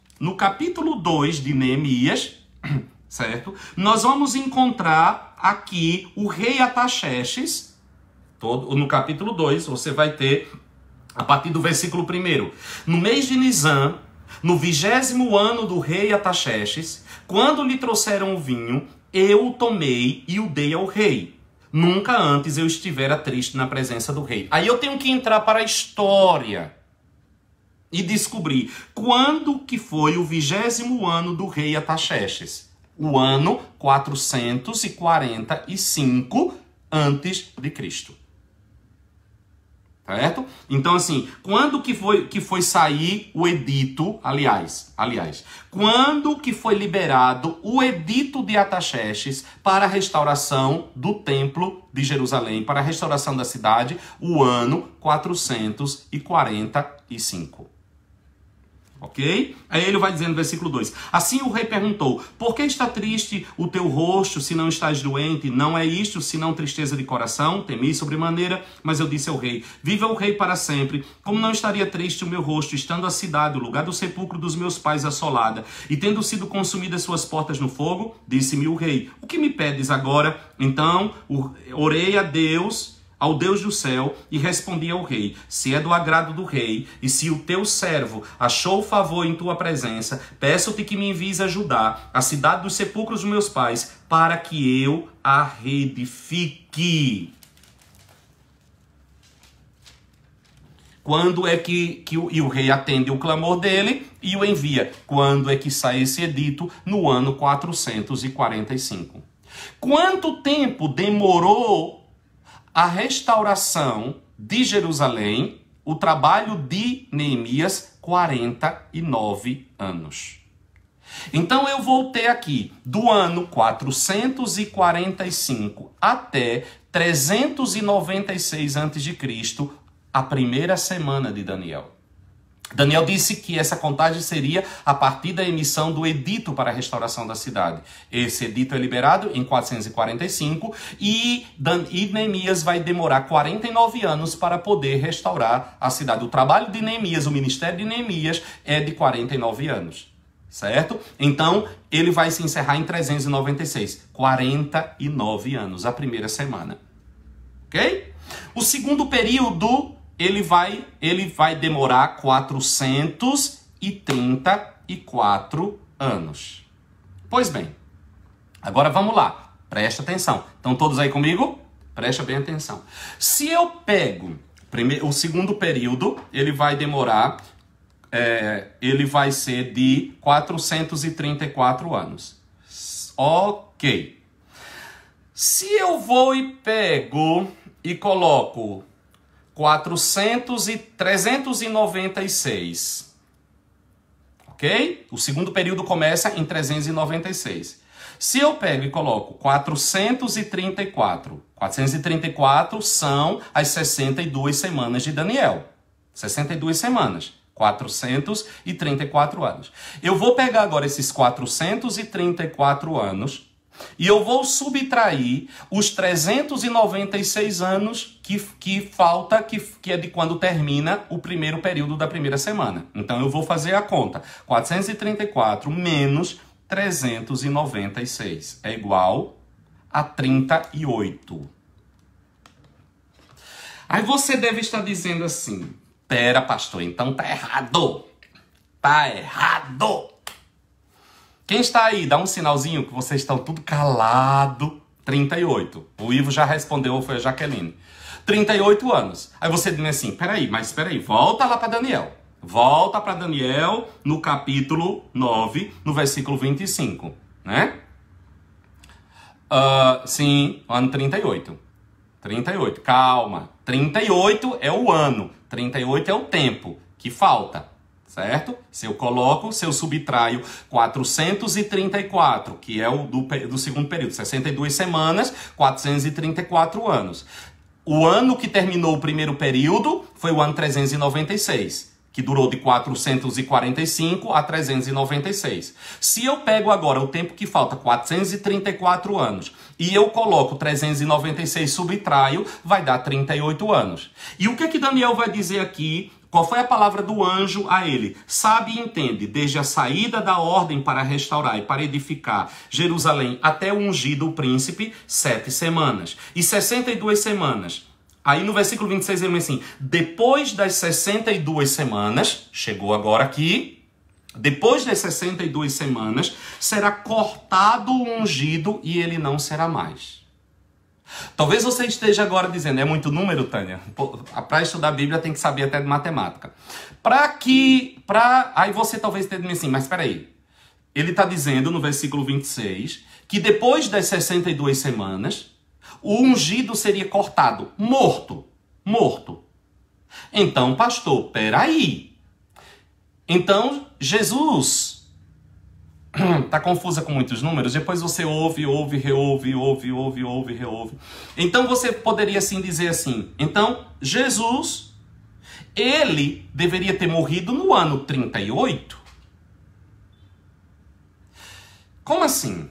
de Neemias, certo? Nós vamos encontrar aqui o rei Artaxerxes. No capítulo 2, você vai ter, a partir do versículo 1, no mês de Nisan, no 20º ano do rei Artaxerxes, quando lhe trouxeram o vinho, eu o tomei e o dei ao rei. Nunca antes eu estivera triste na presença do rei. Aí eu tenho que entrar para a história e descobrir quando que foi o 20º ano do rei Artaxerxes. O ano 445 antes de Cristo. Certo? Então, assim, quando que foi sair o edito, aliás, quando que foi liberado o edito de Artaxerxes para a restauração do templo de Jerusalém, para a restauração da cidade, o ano 445. Ok? Aí ele vai dizendo no versículo 2. Assim o rei perguntou, por que está triste o teu rosto, se não estás doente? Não é isto, senão tristeza de coração? Temi sobremaneira, mas eu disse ao rei, viva o rei para sempre. Como não estaria triste o meu rosto, estando a cidade, o lugar do sepulcro dos meus pais assolada, e tendo sido consumidas suas portas no fogo? Disse-me o rei, o que me pedes agora? Então, orei a Deus, ao Deus do céu, e respondi ao rei, se é do agrado do rei, e se o teu servo achou favor em tua presença, peço-te que me envies ajudar a cidade dos sepulcros dos meus pais, para que eu a reedifique. Quando é que o rei atende o clamor dele e o envia? Quando é que sai esse edito? No ano 445. Quanto tempo demorou a restauração de Jerusalém, o trabalho de Neemias? 49 anos. Então eu voltei aqui do ano 445 até 396 a.C., a primeira semana de Daniel. Daniel disse que essa contagem seria a partir da emissão do edito para a restauração da cidade. Esse edito é liberado em 445 e Neemias vai demorar 49 anos para poder restaurar a cidade. O trabalho de Neemias, o ministério de Neemias é de 49 anos. Certo? Então, ele vai se encerrar em 396. 49 anos, a primeira semana. Ok? O segundo período, ele vai demorar 434 anos. Pois bem, agora vamos lá. Presta atenção. Estão todos aí comigo? Presta bem atenção. Se eu pego o segundo período, ele vai demorar... ele vai ser de 434 anos. Ok. Se eu vou e pego e coloco 396, ok? O segundo período começa em 396. Se eu pego e coloco 434 são as 62 semanas de Daniel. 62 semanas. 434 anos. Eu vou pegar agora esses 434 anos e eu vou subtrair os 396 anos que falta, que é de quando termina o primeiro período da primeira semana. Então eu vou fazer a conta. 434 menos 396 é igual a 38. Aí você deve estar dizendo assim, pera, pastor, então tá errado. Tá errado. Quem está aí? Dá um sinalzinho que vocês estão tudo calado. 38. O Ivo já respondeu, ou foi a Jaqueline. 38 anos. Aí você diz assim, peraí, volta lá para Daniel. Volta para Daniel no capítulo 9, no versículo 25, né? Sim, ano 38. 38, calma. 38 é o ano, 38 é o tempo que falta, certo? Se eu subtraio 434, que é o do segundo período, 62 semanas, 434 anos. O ano que terminou o primeiro período foi o ano 396, que durou de 445 a 396. Se eu pego agora o tempo que falta, 434 anos, e eu coloco 396, subtraio, vai dar 38 anos. E o que Daniel vai dizer aqui? Qual foi a palavra do anjo a ele? Sabe e entende, desde a saída da ordem para restaurar e para edificar Jerusalém até o ungido o príncipe, 7 semanas. E 62 semanas. Aí no versículo 26 ele diz assim, depois das 62 semanas, chegou agora aqui, depois das 62 semanas, será cortado o ungido e ele não será mais. Talvez você esteja agora dizendo, é muito número, Tânia? Para estudar a Bíblia tem que saber até de matemática. Aí você talvez esteja dizendo assim, mas espera aí. Ele está dizendo no versículo 26 que depois das 62 semanas, o ungido seria cortado, morto. Então, pastor, peraí. Então, Jesus tá confusa com muitos números, depois você ouve, reouve. Então você poderia assim dizer assim, então Jesus, ele deveria ter morrido no ano 38? Como assim?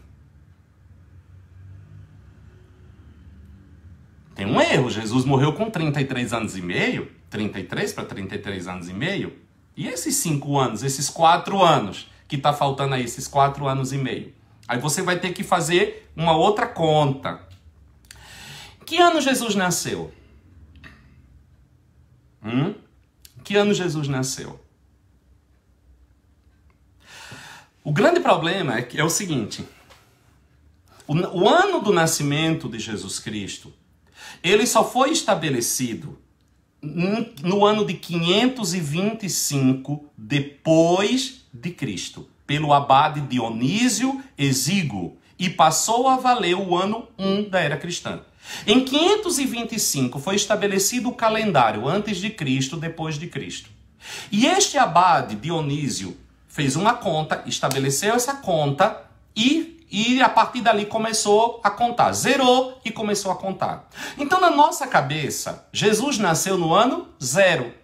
Tem um erro, Jesus morreu com 33 anos e meio, 33 para 33 anos e meio, e esses 5 anos, esses 4 anos, que está faltando aí, esses 4 anos e meio. Aí você vai ter que fazer uma outra conta. Que ano Jesus nasceu? Que ano Jesus nasceu? O grande problema é o seguinte. O ano do nascimento de Jesus Cristo, ele só foi estabelecido no ano de 525 depois de Cristo, pelo abade Dionísio Exíguo, e passou a valer o ano 1 da era cristã. Em 525 foi estabelecido o calendário antes de Cristo, depois de Cristo. E este abade Dionísio fez uma conta, estabeleceu essa conta e a partir dali começou a contar. Zerou e começou a contar. Então, na nossa cabeça, Jesus nasceu no ano 0.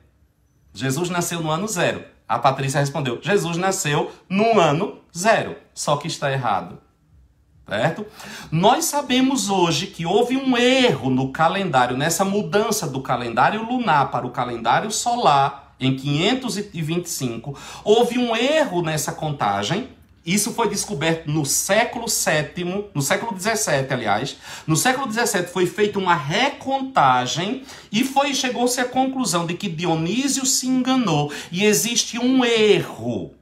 Jesus nasceu no ano 0. A Patrícia respondeu, Jesus nasceu no ano 0. Só que está errado. Certo? Nós sabemos hoje que houve um erro no calendário, nessa mudança do calendário lunar para o calendário solar, em 525. Houve um erro nessa contagem. Isso foi descoberto no século VII, no século XVII, aliás. No século XVII foi feita uma recontagem e chegou-se à conclusão de que Dionísio se enganou e existe um erro,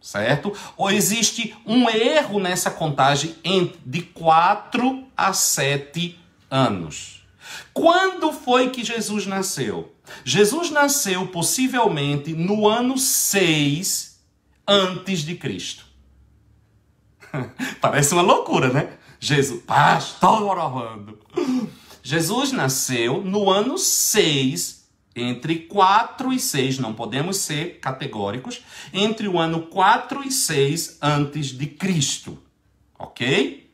certo? Ou existe um erro nessa contagem de 4 a 7 anos. Quando foi que Jesus nasceu? Jesus nasceu possivelmente no ano 6 antes de Cristo. Parece uma loucura, né? Pastor Orlando. Jesus nasceu no ano 6, entre 4 e 6, não podemos ser categóricos, entre o ano 4 e 6 antes de Cristo. Ok?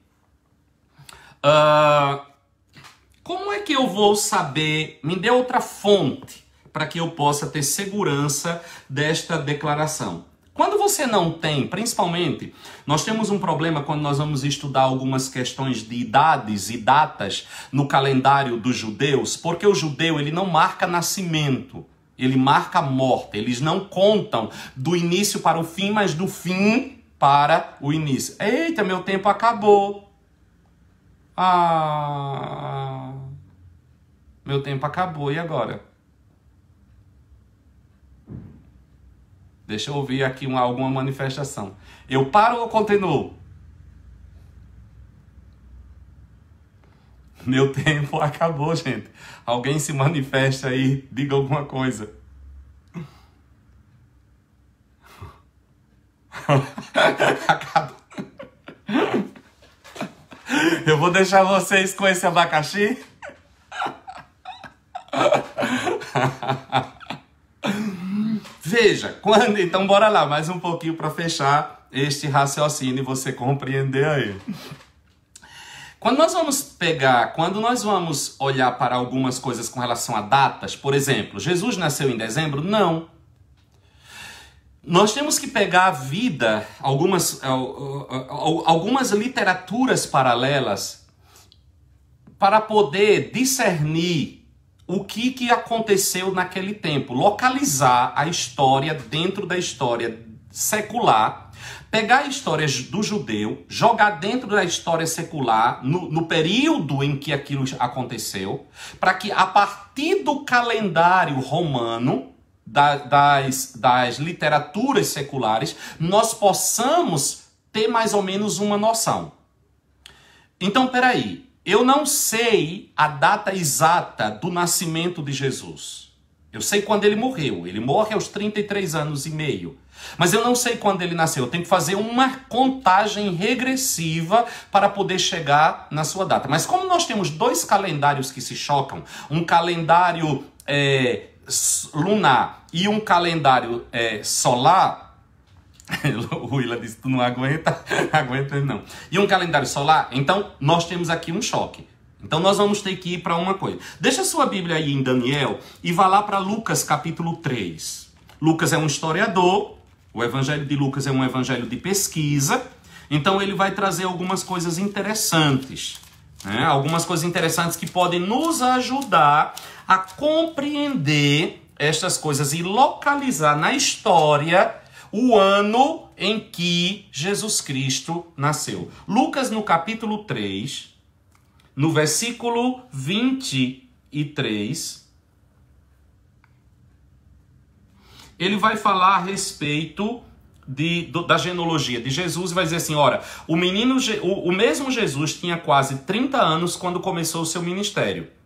Como é que eu vou saber? Me dê outra fonte para que eu possa ter segurança desta declaração. Quando você não tem, principalmente, nós temos um problema quando nós vamos estudar algumas questões de idades e datas no calendário dos judeus, porque o judeu ele não marca nascimento, ele marca morte. Eles não contam do início para o fim, mas do fim para o início. Eita, meu tempo acabou. Meu tempo acabou, e agora? Deixa eu ouvir aqui alguma manifestação. Eu paro ou continuo? Meu tempo acabou, gente. Alguém se manifesta aí, diga alguma coisa. Acabou. Eu vou deixar vocês com esse abacaxi. Veja, então bora lá, mais um pouquinho para fechar este raciocínio e você compreender aí. Quando nós vamos olhar para algumas coisas com relação a datas, por exemplo, Jesus nasceu em dezembro? Não. Nós temos que pegar a vida, algumas literaturas paralelas, para poder discernir o que aconteceu naquele tempo, localizar a história dentro da história secular, pegar histórias do judeu, jogar dentro da história secular, no período em que aquilo aconteceu, para que a partir do calendário romano, das literaturas seculares, nós possamos ter mais ou menos uma noção. Então, peraí. Eu não sei a data exata do nascimento de Jesus. Eu sei quando ele morreu. Ele morre aos 33 anos e meio. Mas eu não sei quando ele nasceu. Eu tenho que fazer uma contagem regressiva para poder chegar na sua data. Mas como nós temos dois calendários que se chocam, um calendário lunar e um calendário solar... O Willa disse, tu não aguenta ele não. E um calendário solar, então nós temos aqui um choque. Então nós vamos ter que ir para uma coisa. Deixa a sua Bíblia aí em Daniel e vá lá para Lucas capítulo 3. Lucas é um historiador, o evangelho de Lucas é um evangelho de pesquisa, então ele vai trazer algumas coisas interessantes. Algumas coisas interessantes que podem nos ajudar a compreender estas coisas e localizar na história o ano em que Jesus Cristo nasceu. Lucas, no capítulo 3, no versículo 23, ele vai falar a respeito da genealogia de Jesus e vai dizer assim, ora, o mesmo Jesus tinha quase 30 anos quando começou o seu ministério.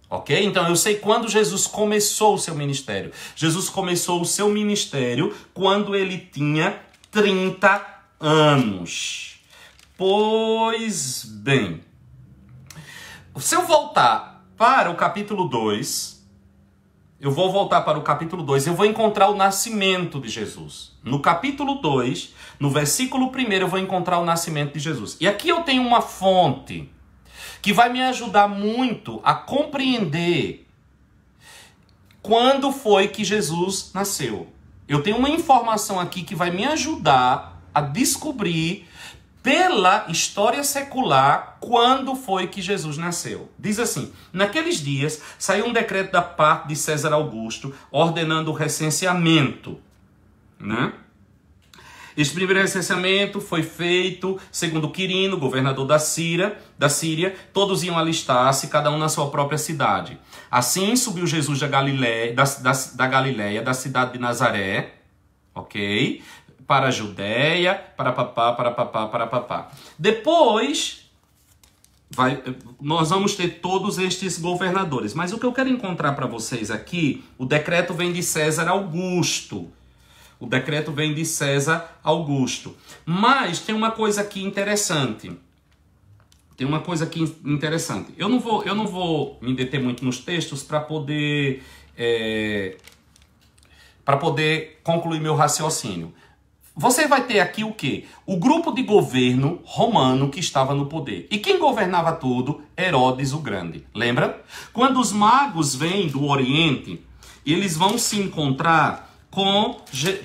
Ok? Então eu sei quando Jesus começou o seu ministério. Jesus começou o seu ministério quando ele tinha 30 anos. Pois bem, se eu voltar para o capítulo 2, eu vou encontrar o nascimento de Jesus. No capítulo 2, no versículo 1, eu vou encontrar o nascimento de Jesus. E aqui eu tenho uma fonte que vai me ajudar muito a compreender quando foi que Jesus nasceu. Eu tenho uma informação aqui que vai me ajudar a descobrir pela história secular quando foi que Jesus nasceu. Diz assim, naqueles dias saiu um decreto da parte de César Augusto ordenando o recenseamento, né? Este primeiro recenseamento foi feito segundo Quirino, governador da Síria. Todos iam alistar-se, cada um na sua própria cidade. Assim subiu Jesus da Galileia, da cidade de Nazaré, ok? Para a Judéia, para papá. Depois, nós vamos ter todos estes governadores. Mas o que eu quero encontrar para vocês aqui, o decreto vem de César Augusto. O decreto vem de César Augusto. Mas tem uma coisa aqui interessante. Eu não vou me deter muito nos textos para poder concluir meu raciocínio. Você vai ter aqui o quê? O grupo de governo romano que estava no poder. E quem governava tudo? Herodes o Grande. Lembra? Quando os magos vêm do Oriente, eles vão se encontrar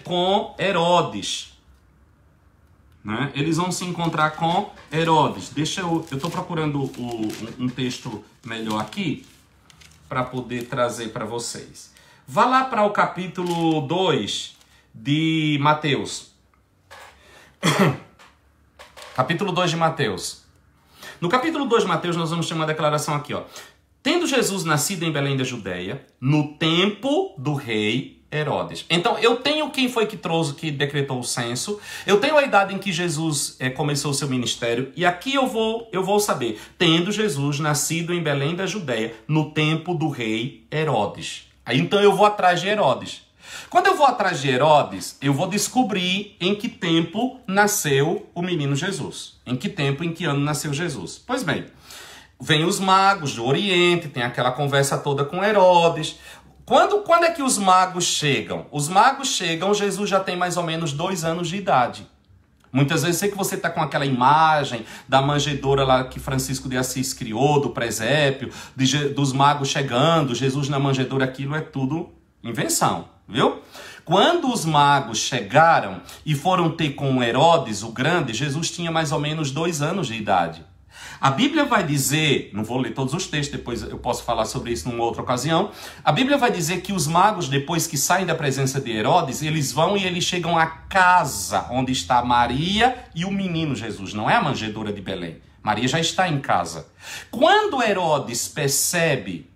com Herodes, né? Eles vão se encontrar com Herodes. Eu estou procurando um texto melhor aqui para poder trazer para vocês. Vá lá para o capítulo 2 de Mateus. Capítulo 2 de Mateus. No capítulo 2 de Mateus nós vamos ter uma declaração aqui, ó. Tendo Jesus nascido em Belém da Judéia, no tempo do rei Herodes. Então, eu tenho quem foi que decretou o censo, eu tenho a idade em que Jesus começou o seu ministério, e aqui eu vou saber, tendo Jesus nascido em Belém da Judéia, no tempo do rei Herodes. Aí, então, eu vou atrás de Herodes. Quando eu vou atrás de Herodes, eu vou descobrir em que tempo nasceu o menino Jesus. Em que tempo, em que ano nasceu Jesus. Pois bem, vem os magos do Oriente, tem aquela conversa toda com Herodes. Quando é que os magos chegam? Os magos chegam, Jesus já tem mais ou menos 2 anos de idade. Muitas vezes sei que você está com aquela imagem da manjedoura lá que Francisco de Assis criou, do presépio, dos magos chegando, Jesus na manjedoura, aquilo é tudo invenção, viu? Quando os magos chegaram e foram ter com Herodes o Grande, Jesus tinha mais ou menos 2 anos de idade. A Bíblia vai dizer, não vou ler todos os textos, depois eu posso falar sobre isso numa outra ocasião. A Bíblia vai dizer que os magos, depois que saem da presença de Herodes, eles vão e eles chegam à casa onde está Maria e o menino Jesus. Não é a manjedoura de Belém. Maria já está em casa. Quando Herodes percebe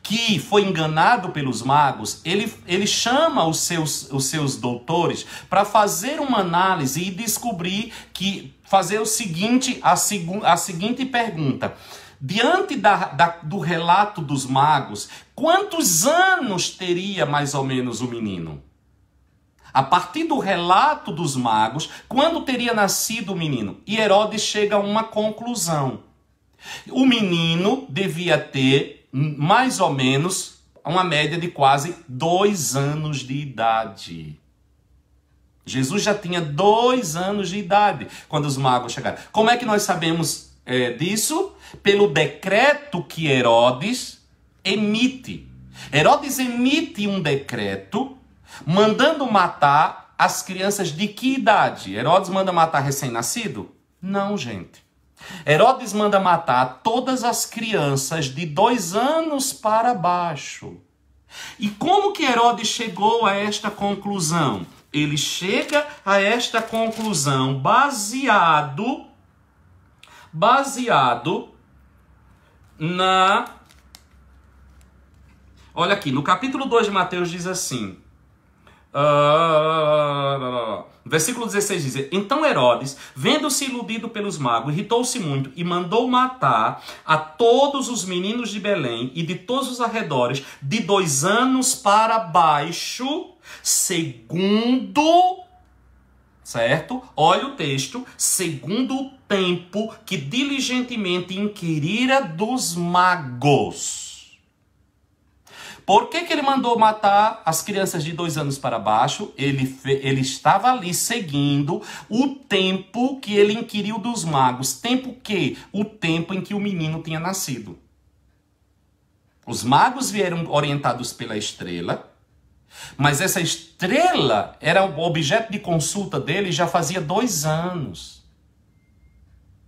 que foi enganado pelos magos, ele chama os seus doutores para fazer uma análise e descobrir fazer o seguinte, a seguinte pergunta. Diante do relato dos magos, quantos anos teria mais ou menos o menino? A partir do relato dos magos, quando teria nascido o menino? E Herodes chega a uma conclusão. O menino devia ter mais ou menos uma média de quase 2 anos de idade. Jesus já tinha 2 anos de idade quando os magos chegaram. Como é que nós sabemos disso? Pelo decreto que Herodes emite. Herodes emite um decreto mandando matar as crianças de que idade? Herodes manda matar recém-nascido? Não, gente. Herodes manda matar todas as crianças de 2 anos para baixo. E como que Herodes chegou a esta conclusão? Ele chega a esta conclusão baseado na... Olha aqui, no capítulo 2 de Mateus diz assim... Versículo 16 diz: Então Herodes, vendo-se iludido pelos magos, irritou-se muito e mandou matar a todos os meninos de Belém e de todos os arredores de 2 anos para baixo, segundo... Certo? Olha o texto. Segundo o tempo que diligentemente inquirira dos magos. Por que ele mandou matar as crianças de 2 anos para baixo? Ele estava ali seguindo o tempo que ele inquiriu dos magos. Tempo que? O tempo em que o menino tinha nascido. Os magos vieram orientados pela estrela, mas essa estrela era o objeto de consulta dele já fazia 2 anos.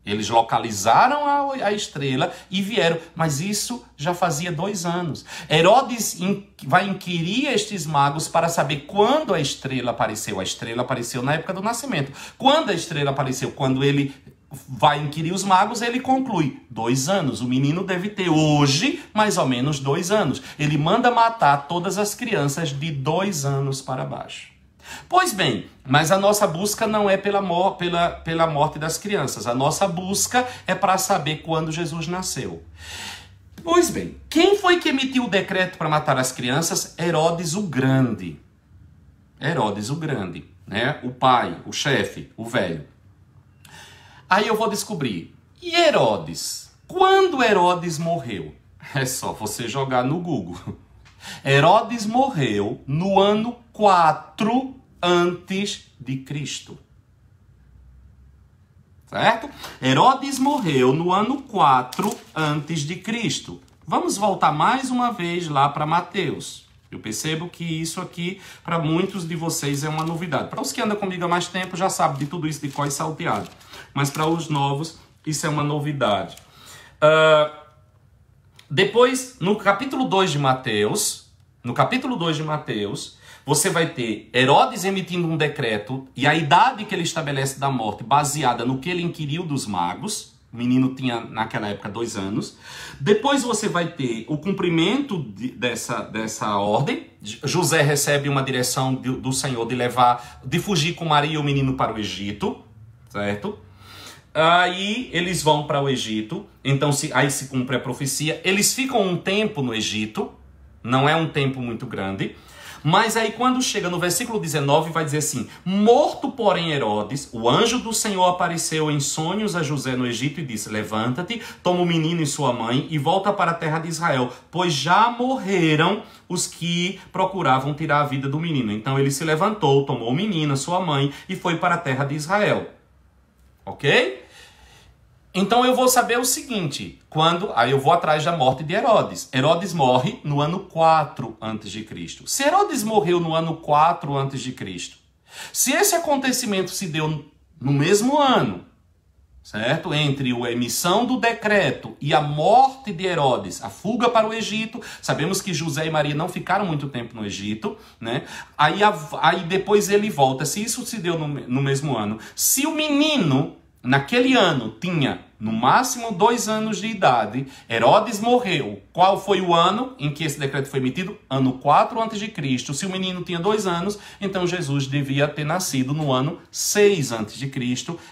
Eles localizaram a estrela e vieram, mas isso já fazia 2 anos. Herodes vai inquirir estes magos para saber quando a estrela apareceu. A estrela apareceu na época do nascimento. Quando a estrela apareceu? Quando ele vai inquirir os magos, ele conclui 2 anos. O menino deve ter hoje mais ou menos 2 anos. Ele manda matar todas as crianças de 2 anos para baixo. Pois bem, mas a nossa busca não é pela morte das crianças. A nossa busca é para saber quando Jesus nasceu. Pois bem, quem foi que emitiu o decreto para matar as crianças? Herodes o Grande. Herodes o Grande, né? O pai, o chefe, o velho. Aí eu vou descobrir. E Herodes? Quando Herodes morreu? É só você jogar no Google. Herodes morreu no ano 4 antes de Cristo. Certo? Herodes morreu no ano 4 antes de Cristo. Vamos voltar mais uma vez lá para Mateus. Eu percebo que isso aqui, para muitos de vocês, é uma novidade. Para os que andam comigo há mais tempo, já sabem de tudo isso de cor e salteado. Mas para os novos, isso é uma novidade. Depois, no capítulo 2 de Mateus, você vai ter Herodes emitindo um decreto e a idade que ele estabelece da morte baseada no que ele inquiriu dos magos. O menino tinha, naquela época, 2 anos. Depois você vai ter o cumprimento dessa ordem. José recebe uma direção do Senhor de fugir com Maria e o menino para o Egito, certo? Aí eles vão para o Egito, então aí se cumpre a profecia. Eles ficam um tempo no Egito, não é um tempo muito grande. Mas aí quando chega no versículo 19 vai dizer assim: morto porém Herodes, o anjo do Senhor apareceu em sonhos a José no Egito e disse: levanta-te, toma o menino e sua mãe e volta para a terra de Israel, pois já morreram os que procuravam tirar a vida do menino. Então ele se levantou, tomou o menino, sua mãe e foi para a terra de Israel. Ok? Então eu vou saber o seguinte, aí eu vou atrás da morte de Herodes. Herodes morre no ano 4 a.C. Se Herodes morreu no ano 4 a.C., se esse acontecimento se deu no mesmo ano, certo? Entre a emissão do decreto e a morte de Herodes, a fuga para o Egito, sabemos que José e Maria não ficaram muito tempo no Egito, né? Aí depois ele volta. Se isso se deu no mesmo ano, se o menino naquele ano tinha no máximo 2 anos de idade, Herodes morreu. Qual foi o ano em que esse decreto foi emitido? Ano 4 a.C. Se o menino tinha 2 anos, então Jesus devia ter nascido no ano 6 a.C.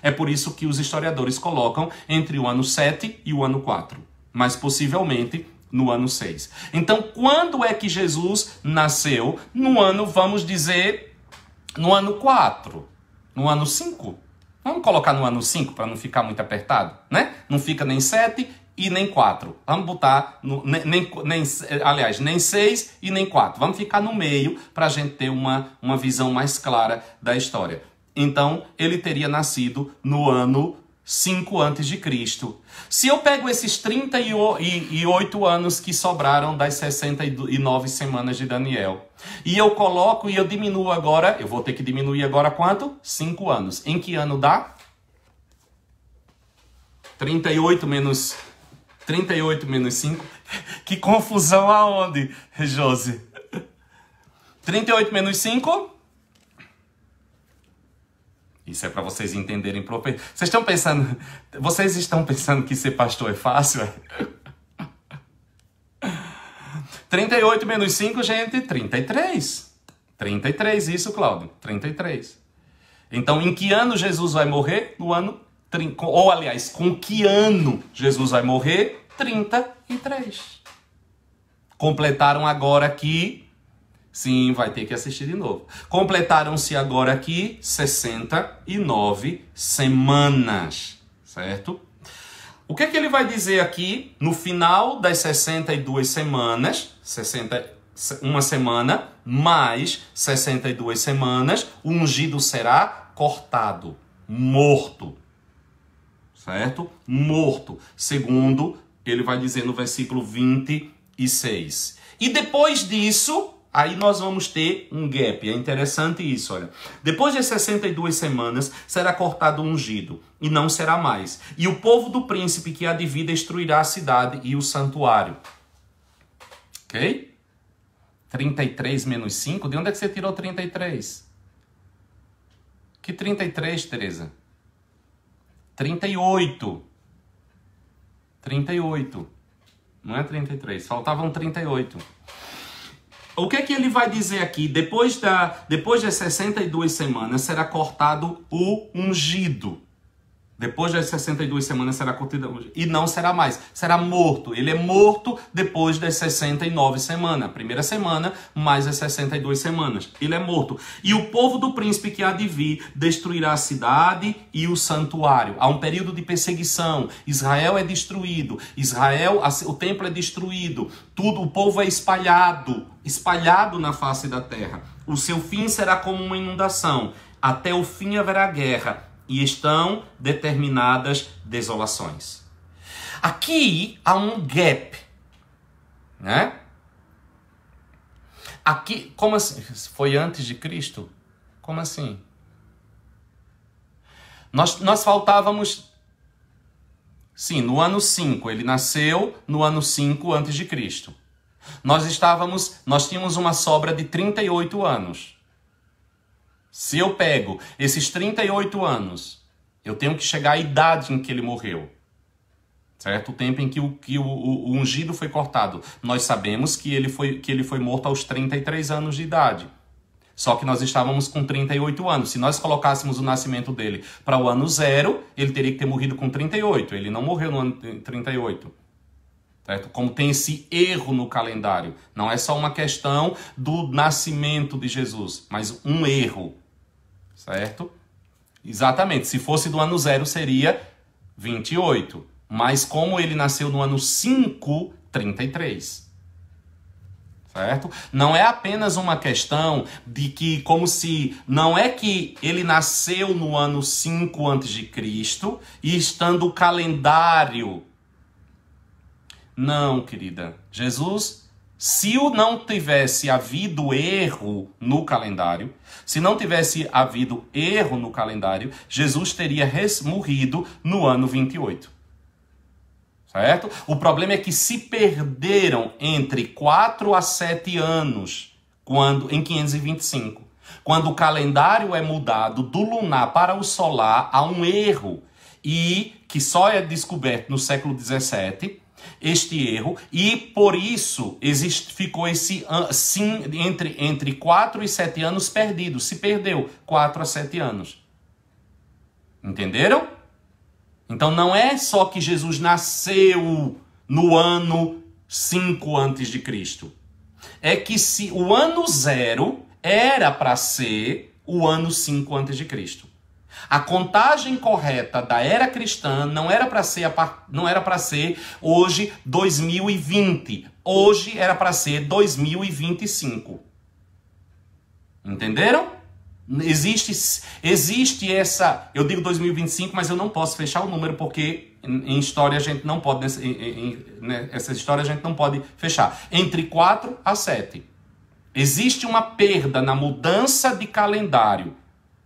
É por isso que os historiadores colocam entre o ano 7 e o ano 4. Mas possivelmente no ano 6. Então, quando é que Jesus nasceu? No ano, vamos dizer, no ano 4. No ano 5. Vamos colocar no ano 5 para não ficar muito apertado, né? Não fica nem 7 e nem 4. Vamos botar, nem 6 e nem 4. Vamos ficar no meio para a gente ter uma visão mais clara da história. Então, ele teria nascido no ano 5 a.C. Se eu pego esses 38 anos que sobraram das 69 semanas de Daniel, e eu coloco e eu diminuo agora, eu vou ter que diminuir agora quanto? 5 anos. Em que ano dá? 38 menos 5. Que confusão aonde, Josi? 38 menos 5? Isso é para vocês entenderem. Vocês estão pensando que ser pastor é fácil? 38 menos 5, gente, 33. 33, isso, Cláudio, 33. Então, em que ano Jesus vai morrer? No ano, ou aliás, com que ano Jesus vai morrer? 33. Completaram agora aqui. Sim, vai ter que assistir de novo. Completaram-se agora aqui 69 semanas, certo? O que é que ele vai dizer aqui no final das 62 semanas? Uma semana mais 62 semanas, o ungido será cortado, morto, certo? Morto, segundo ele vai dizer no versículo 26. E depois disso, aí nós vamos ter um gap. É interessante isso, olha. Depois de 62 semanas, será cortado o ungido, e não será mais. E o povo do príncipe que há de vir destruirá a cidade e o santuário. Ok? 33 menos 5? De onde é que você tirou 33? Que 33, Tereza? 38. 38. Não é 33. Faltavam 38. O que é que ele vai dizer aqui? Depois das 62 semanas será cortado o ungido. Depois das 62 semanas será cortado o ungido. E não será mais. Será morto. Ele é morto depois das 69 semanas. Primeira semana, mais as 62 semanas. Ele é morto. E o povo do príncipe que há de vir destruirá a cidade e o santuário. Há um período de perseguição. Israel é destruído. O templo é destruído. Tudo, o povo é espalhado na face da terra. O seu fim será como uma inundação. Até o fim haverá guerra. E estão determinadas desolações. Aqui há um gap, né? Aqui, como assim? Foi antes de Cristo? Como assim? Nós faltávamos... Sim, no ano 5. Ele nasceu no ano 5 antes de Cristo. Nós tínhamos uma sobra de 38 anos. Se eu pego esses 38 anos, eu tenho que chegar à idade em que ele morreu. certo? O tempo em que o ungido foi cortado. Nós sabemos que ele foi morto aos 33 anos de idade. Só que nós estávamos com 38 anos. Se nós colocássemos o nascimento dele para o ano 0, ele teria que ter morrido com 38. Ele não morreu no ano 38. Certo? Como tem esse erro no calendário. Não é só uma questão do nascimento de Jesus, mas um erro. Certo? Exatamente. Se fosse do ano 0, seria 28. Mas como ele nasceu no ano 5, 33. Certo? Não é apenas uma questão de que, como se, não é que ele nasceu no ano 5 a.C. e estando o calendário. Não, querida. Jesus, se não tivesse havido erro no calendário, Jesus teria morrido no ano 28. Certo? O problema é que se perderam entre 4 a 7 anos em 525. Quando o calendário é mudado do lunar para o solar, há um erro. E que só é descoberto no século XVII, este erro. E por isso ficou esse entre 4 e 7 anos perdido. Se perdeu 4 a 7 anos. Entenderam? Então não é só que Jesus nasceu no ano 5 a.C. É que se o ano 0 era para ser o ano 5 a.C. A contagem correta da era cristã não era para ser hoje 2020. Hoje era para ser 2025. Entenderam? Existe essa... Eu digo 2025, mas eu não posso fechar o número, porque em história a gente não pode... Essa história a gente não pode fechar. Entre 4 a 7. Existe uma perda na mudança de calendário.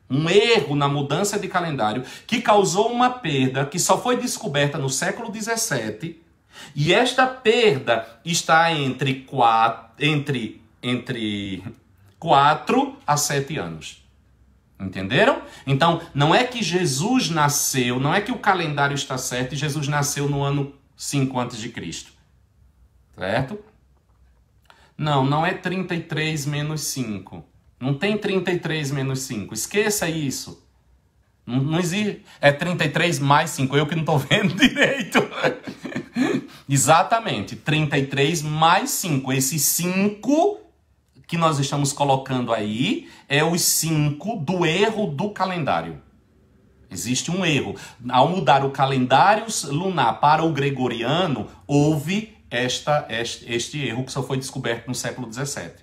Um erro na mudança de calendário que causou uma perda que só foi descoberta no século XVII. E esta perda está entre 4 a 7 anos. Entenderam? Então, não é que Jesus nasceu, não é que o calendário está certo e Jesus nasceu no ano 5 a.C. Certo? Não é 33 menos 5. Não tem 33 menos 5. Esqueça isso. Não existe. É 33 mais 5. Eu que não estou vendo direito. Exatamente. 33 mais 5. Esse 5... que nós estamos colocando aí é os 5 do erro do calendário. Existe um erro. Ao mudar o calendário lunar para o gregoriano, houve este erro que só foi descoberto no século XVII.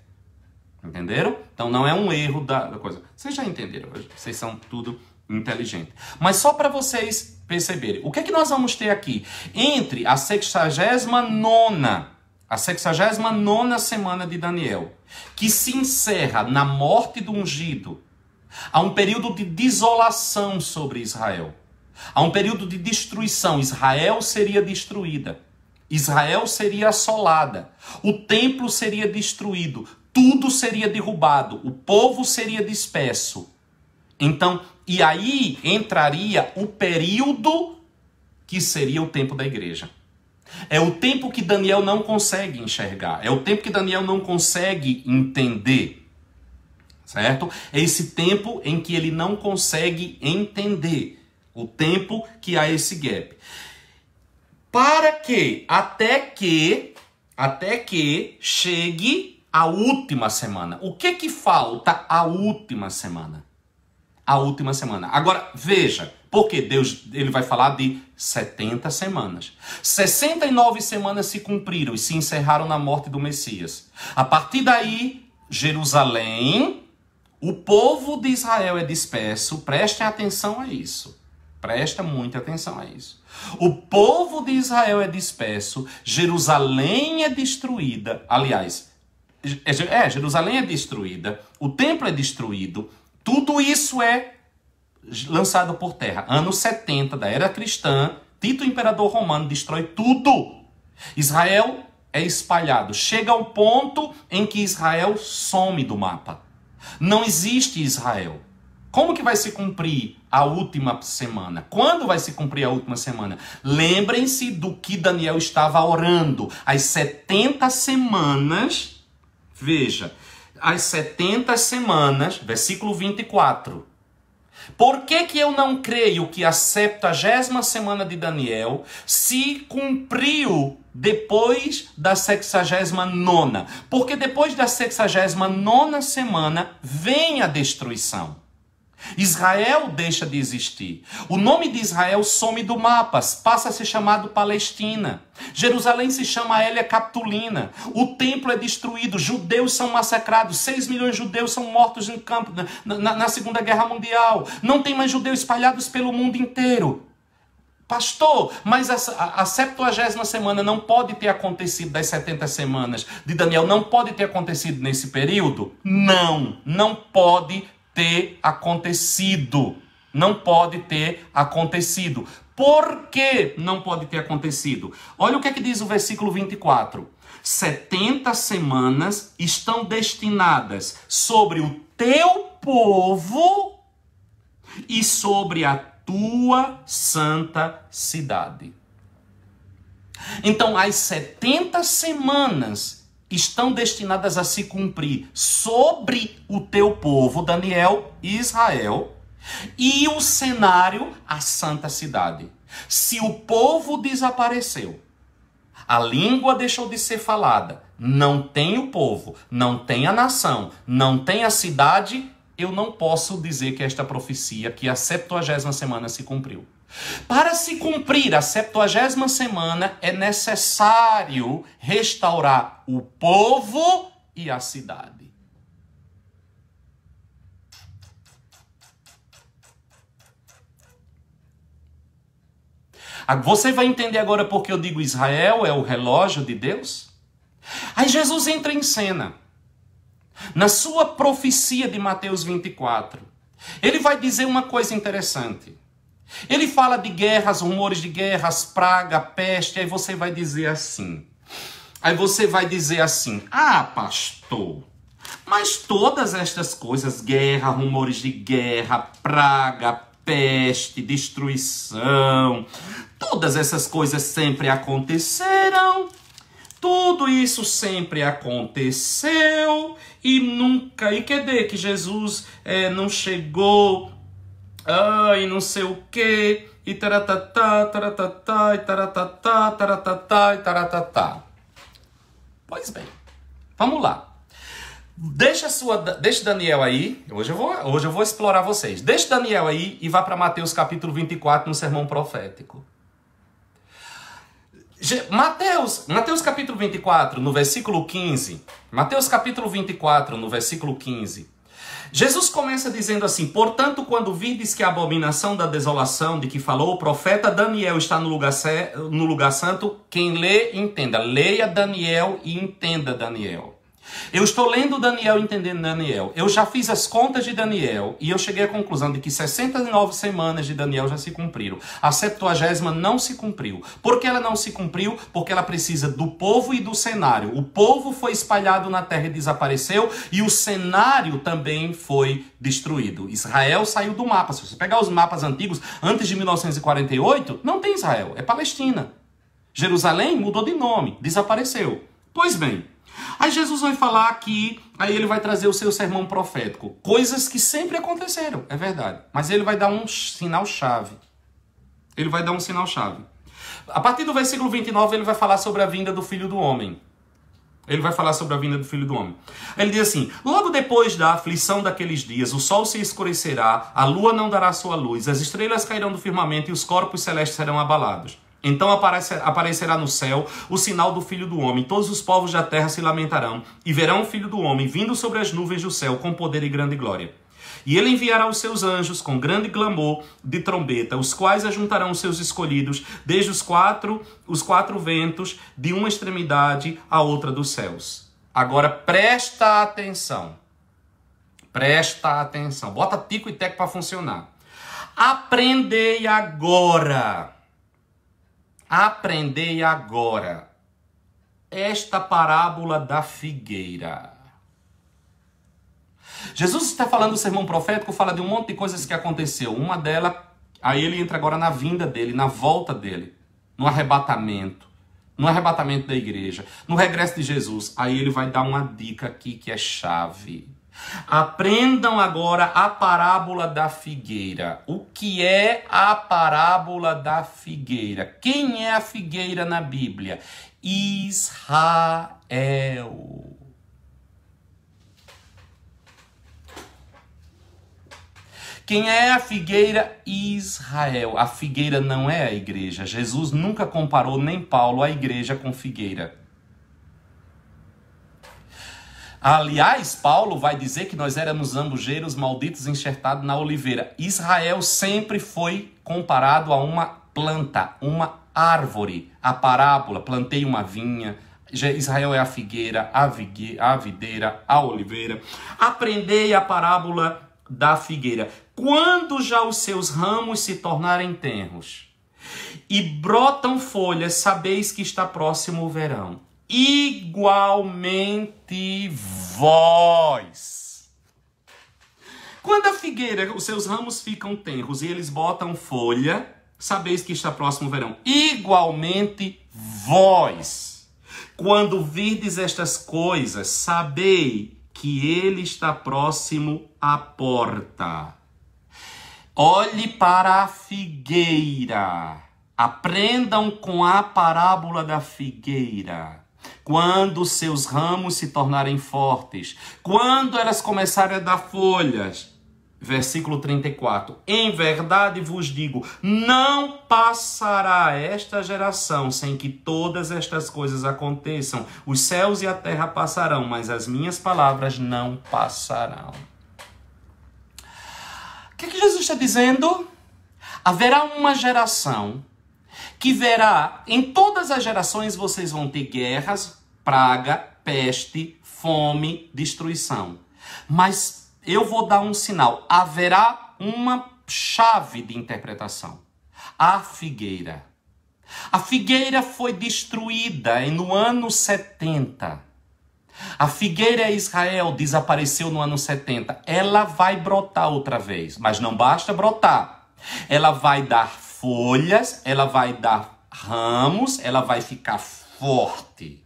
Entenderam? Então não é um erro da coisa. Vocês já entenderam. Vocês são tudo inteligente. Mas só para vocês perceberem. O que é que nós vamos ter aqui? Entre a 69ª semana de Daniel, que se encerra na morte do ungido, há um período de desolação sobre Israel. Há um período de destruição. Israel seria destruída. Israel seria assolada. O templo seria destruído. Tudo seria derrubado. O povo seria disperso. Então, e aí entraria o período que seria o tempo da igreja. É o tempo que Daniel não consegue enxergar. É o tempo que Daniel não consegue entender. Certo? É esse tempo em que ele não consegue entender. O tempo que há esse gap. Para que? Até que chegue a última semana. O que falta a última semana? A última semana. Agora, veja. Porque Deus ele vai falar de 70 semanas. 69 semanas se cumpriram e se encerraram na morte do Messias. A partir daí, Jerusalém, o povo de Israel é disperso. Prestem atenção a isso. Presta muita atenção a isso. O povo de Israel é disperso. Jerusalém é destruída. Aliás, Jerusalém é destruída. O templo é destruído. Tudo isso é lançado por terra. Anos 70 da era cristã, Tito, imperador romano, destrói tudo. Israel é espalhado. Chega ao ponto em que Israel some do mapa. Não existe Israel. Como que vai se cumprir a última semana? Quando vai se cumprir a última semana? Lembrem-se do que Daniel estava orando. As 70 semanas, veja, as 70 semanas, versículo 24. Por que eu não creio que a 70ª semana de Daniel se cumpriu depois da 69ª? Porque depois da 69ª semana vem a destruição. Israel deixa de existir. O nome de Israel some do mapa, passa a ser chamado Palestina. Jerusalém se chama Hélia Capitolina. O templo é destruído, judeus são massacrados, 6 milhões de judeus são mortos em campo na Segunda Guerra Mundial. Não tem mais judeus espalhados pelo mundo inteiro. Pastor, mas a 70ª semana não pode ter acontecido das 70 semanas de Daniel, não pode ter acontecido nesse período? Não pode ter acontecido. Não pode ter acontecido. Por que não pode ter acontecido? Olha o que é que diz o versículo 24. 70 semanas estão destinadas sobre o teu povo e sobre a tua santa cidade. Então, as 70 semanas estão destinadas a se cumprir sobre o teu povo, Daniel e Israel, e o cenário, a santa cidade. Se o povo desapareceu, a língua deixou de ser falada, não tem o povo, não tem a nação, não tem a cidade, eu não posso dizer que esta profecia, que a 70ª semana se cumpriu. Para se cumprir a 70ª semana, é necessário restaurar o povo e a cidade. Você vai entender agora porque eu digo Israel é o relógio de Deus? Aí Jesus entra em cena. Na sua profecia de Mateus 24, ele vai dizer uma coisa interessante. Ele fala de guerras, rumores de guerras, praga, peste, aí você vai dizer assim. Ah, pastor, mas todas estas coisas, guerra, rumores de guerra, praga, peste, destruição, todas essas coisas sempre aconteceram. Tudo isso sempre aconteceu e nunca... E cadê que Jesus não chegou... e não sei o que, e taratatá, taratatá, e taratatá, taratatá, e taratatá. Pois bem, vamos lá. Deixa Daniel aí, hoje eu vou explorar vocês. Deixa Daniel aí e vá para Mateus capítulo 24 no sermão profético. Mateus capítulo 24, no versículo 15. Mateus capítulo 24, no versículo 15. Jesus começa dizendo assim: portanto, quando virdes que a abominação da desolação de que falou o profeta Daniel está no lugar santo, quem lê, entenda. Leia Daniel e entenda Daniel. Eu estou lendo Daniel e entendendo Daniel. Eu já fiz as contas de Daniel e eu cheguei à conclusão de que 69 semanas de Daniel já se cumpriram. A 70ª não se cumpriu. Por que ela não se cumpriu? Porque ela precisa do povo e do cenário. O povo foi espalhado na terra e desapareceu, e o cenário também foi destruído. Israel saiu do mapa. Se você pegar os mapas antigos, antes de 1948, não tem Israel, é Palestina. Jerusalém mudou de nome, desapareceu. Pois bem, aí Jesus vai falar aqui, aí ele vai trazer o seu sermão profético. Coisas que sempre aconteceram, é verdade. Mas ele vai dar um sinal-chave. Ele vai dar um sinal-chave. A partir do versículo 29, ele vai falar sobre a vinda do Filho do Homem. Ele vai falar sobre a vinda do Filho do Homem. Ele diz assim: logo depois da aflição daqueles dias, o sol se escurecerá, a lua não dará sua luz, as estrelas cairão do firmamento e os corpos celestes serão abalados. Então aparecerá no céu o sinal do Filho do Homem. Todos os povos da terra se lamentarão e verão o Filho do Homem vindo sobre as nuvens do céu com poder e grande glória. E ele enviará os seus anjos com grande clamor de trombeta, os quais ajuntarão os seus escolhidos desde os quatro ventos, de uma extremidade à outra dos céus. Agora presta atenção. Presta atenção. Bota tico e teco para funcionar. Aprendei agora esta parábola da figueira. Jesus está falando do sermão profético, fala de um monte de coisas que aconteceu. Uma delas, aí ele entra agora na vinda dele, na volta dele, no arrebatamento da igreja, no regresso de Jesus. Aí ele vai dar uma dica aqui que é chave. Aprendam agora a parábola da figueira. O que é a parábola da figueira? Quem é a figueira na Bíblia? Israel. Quem é a figueira? Israel. A figueira não é a igreja. Jesus nunca comparou, nem Paulo, a igreja com figueira. Aliás, Paulo vai dizer que nós éramos zambujeiros malditos enxertados na oliveira. Israel sempre foi comparado a uma planta, uma árvore. A parábola, plantei uma vinha. Israel é a figueira, a videira, a oliveira. Aprendei a parábola da figueira. Quando já os seus ramos se tornarem tenros e brotam folhas, sabeis que está próximo o verão. Igualmente vós. Quando a figueira, os seus ramos ficam tenros e eles botam folha, sabeis que está próximo o verão. Igualmente vós. Quando virdes estas coisas, sabei que ele está próximo à porta. Olhe para a figueira. Aprendam com a parábola da figueira. Quando seus ramos se tornarem fortes, quando elas começarem a dar folhas. Versículo 34. Em verdade vos digo, não passará esta geração sem que todas estas coisas aconteçam. Os céus e a terra passarão, mas as minhas palavras não passarão. O que Jesus está dizendo? Haverá uma geração que verá, em todas as gerações vocês vão ter guerras, praga, peste, fome, destruição. Mas eu vou dar um sinal. Haverá uma chave de interpretação. A figueira. A figueira foi destruída no ano 70. A figueira Israel desapareceu no ano 70. Ela vai brotar outra vez, mas não basta brotar. Ela vai dar folhas, ela vai dar ramos, ela vai ficar forte.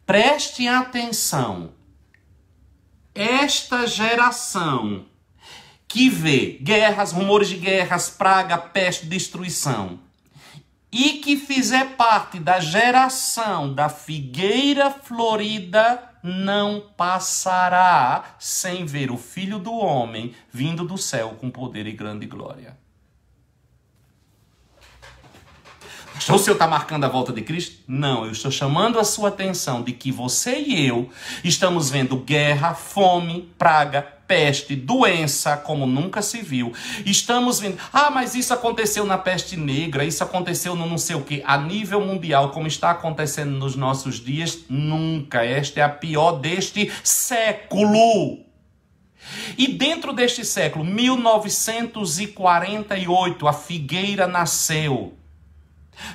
Prestem atenção. Esta geração que vê guerras, rumores de guerras, praga, peste, destruição, e que fizer parte da geração da figueira florida, não passará sem ver o Filho do Homem vindo do céu com poder e grande glória. O Senhor está marcando a volta de Cristo? Não, eu estou chamando a sua atenção de que você e eu estamos vendo guerra, fome, praga, peste, doença, como nunca se viu. Estamos vendo, mas isso aconteceu na peste negra, isso aconteceu no não sei o quê. A nível mundial, como está acontecendo nos nossos dias, nunca. Esta é a pior deste século. E dentro deste século, 1948, a figueira nasceu.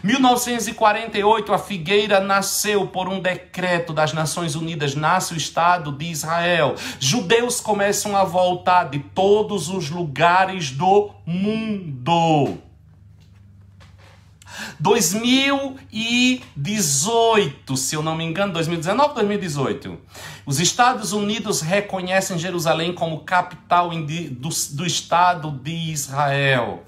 1948, a figueira nasceu por um decreto das Nações Unidas, nasce o Estado de Israel. Judeus começam a voltar de todos os lugares do mundo. 2018, se eu não me engano, 2019 ou 2018, os Estados Unidos reconhecem Jerusalém como capital do Estado de Israel.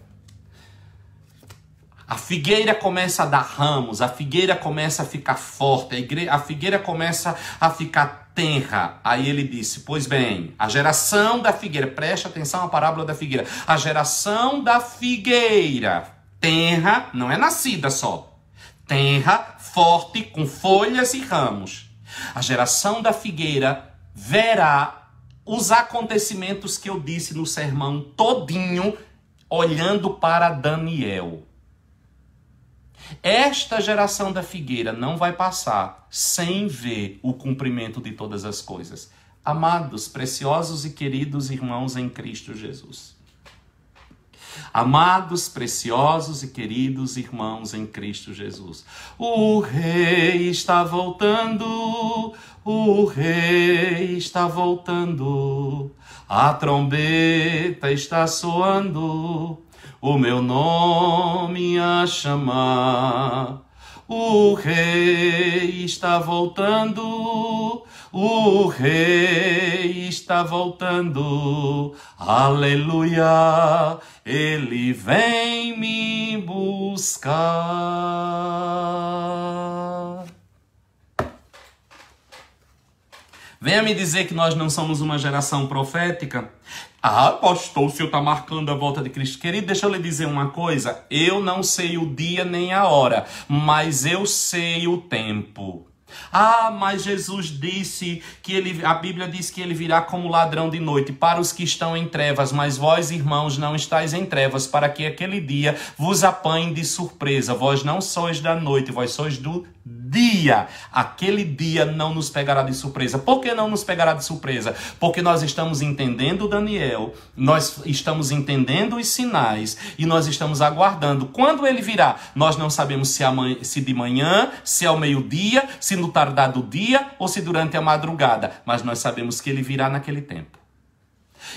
A figueira começa a dar ramos, a figueira começa a ficar forte, a figueira começa a ficar tenra. Aí ele disse, pois bem, a geração da figueira, preste atenção à parábola da figueira, a geração da figueira, tenra, não é nascida só, tenra, forte, com folhas e ramos. A geração da figueira verá os acontecimentos que eu disse no sermão todinho, olhando para Daniel. Esta geração da figueira não vai passar sem ver o cumprimento de todas as coisas. Amados, preciosos e queridos irmãos em Cristo Jesus. Amados, preciosos e queridos irmãos em Cristo Jesus, o Rei está voltando, o Rei está voltando, a trombeta está soando, o meu nome a chamar. O Rei está voltando, o Rei está voltando, aleluia, Ele vem me buscar. Venha me dizer que nós não somos uma geração profética? Ah, pastor, o senhor está marcando a volta de Cristo. Querido, deixa eu lhe dizer uma coisa. Eu não sei o dia nem a hora, mas eu sei o tempo. Ah, mas Jesus disse que a Bíblia diz que ele virá como ladrão de noite para os que estão em trevas, mas vós, irmãos, não estáis em trevas, para que aquele dia vos apanhe de surpresa. Vós não sois da noite, vós sois do dia. Aquele dia não nos pegará de surpresa. Por que não nos pegará de surpresa? Porque nós estamos entendendo Daniel, nós estamos entendendo os sinais e nós estamos aguardando. Quando ele virá, nós não sabemos se de manhã, se ao meio-dia, se no tardar do dia ou se durante a madrugada, mas nós sabemos que ele virá naquele tempo.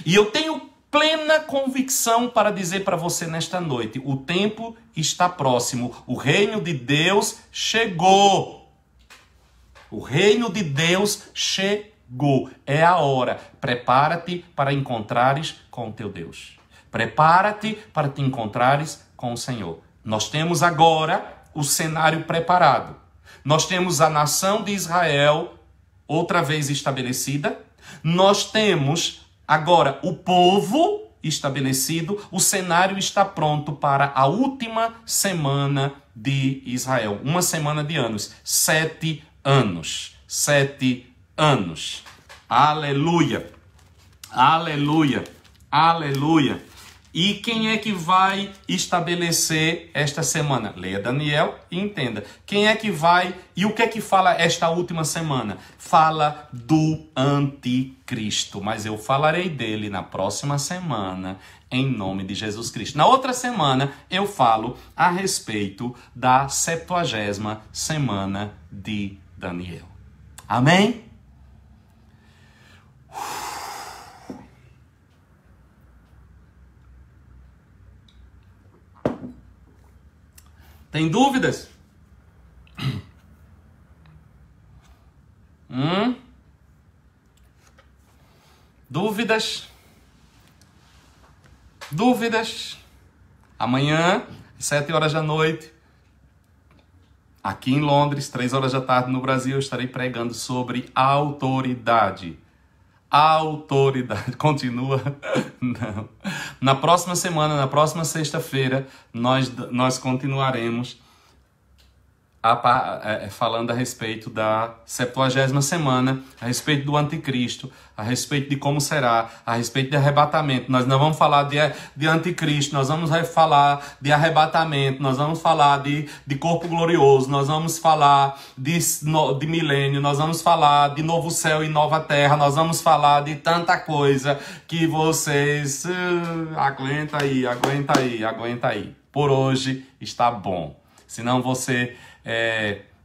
E eu tenho plena convicção para dizer para você nesta noite, o tempo está próximo, o reino de Deus chegou. O reino de Deus chegou. É a hora. Prepara-te para encontrares com o teu Deus. Prepara-te para te encontrares com o Senhor. Nós temos agora o cenário preparado. Nós temos a nação de Israel outra vez estabelecida. Nós temos agora o povo estabelecido. O cenário está pronto para a última semana de Israel. Uma semana de anos. 7 anos. 7 anos. Aleluia. Aleluia. Aleluia. E quem é que vai estabelecer esta semana? Leia Daniel e entenda. Quem é que vai... E o que é que fala esta última semana? Fala do anticristo. Mas eu falarei dele na próxima semana, em nome de Jesus Cristo. Na outra semana, eu falo a respeito da 70ª semana de Daniel. Amém? Tem dúvidas? Dúvidas? Dúvidas? Amanhã, 7 horas da noite, aqui em Londres, 3 horas da tarde no Brasil, eu estarei pregando sobre autoridade. Autoridade. Continua? Não. Na próxima semana, na próxima sexta-feira, nós continuaremos falando a respeito da 70ª semana, a respeito do anticristo, a respeito de como será, a respeito de arrebatamento. Nós não vamos falar de anticristo, nós vamos falar de arrebatamento, nós vamos falar de corpo glorioso, nós vamos falar de milênio, nós vamos falar de novo céu e nova terra, nós vamos falar de tanta coisa que vocês... aguenta aí. Por hoje está bom. Senão você...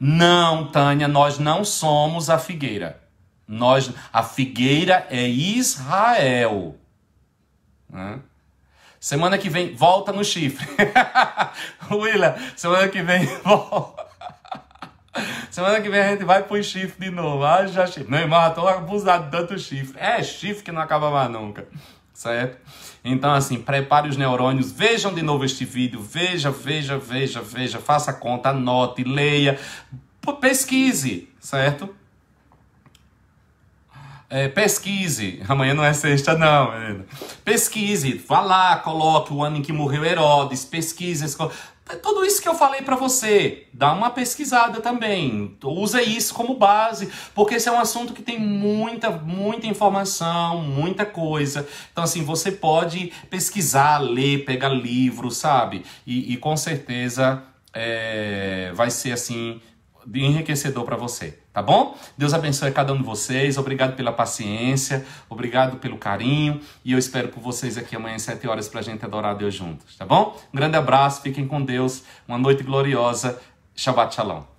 Não, Tânia, nós não somos a figueira. A figueira é Israel. Semana que vem, volta no chifre. Willa, semana que vem, volta. Semana que vem a gente vai pro chifre de novo. Já chifre. Meu irmão, eu tô abusado de tanto chifre. É chifre que não acaba mais nunca. Certo? Então, assim, prepare os neurônios, vejam de novo este vídeo, veja, faça conta, anote, leia, pesquise, certo? Pesquise, amanhã não é sexta não, menina. Pesquise, vá lá, coloque o ano em que morreu Herodes, pesquise, tudo isso que eu falei para você, dá uma pesquisada também, usa isso como base, porque esse é um assunto que tem muita informação, muita coisa. Então assim, você pode pesquisar, ler, pegar livro, sabe? E com certeza vai ser assim, enriquecedor para você, tá bom? Deus abençoe cada um de vocês, obrigado pela paciência, obrigado pelo carinho, e eu espero por vocês aqui amanhã às 7 horas pra gente adorar a Deus juntos, tá bom? Um grande abraço, fiquem com Deus, uma noite gloriosa, Shabbat Shalom.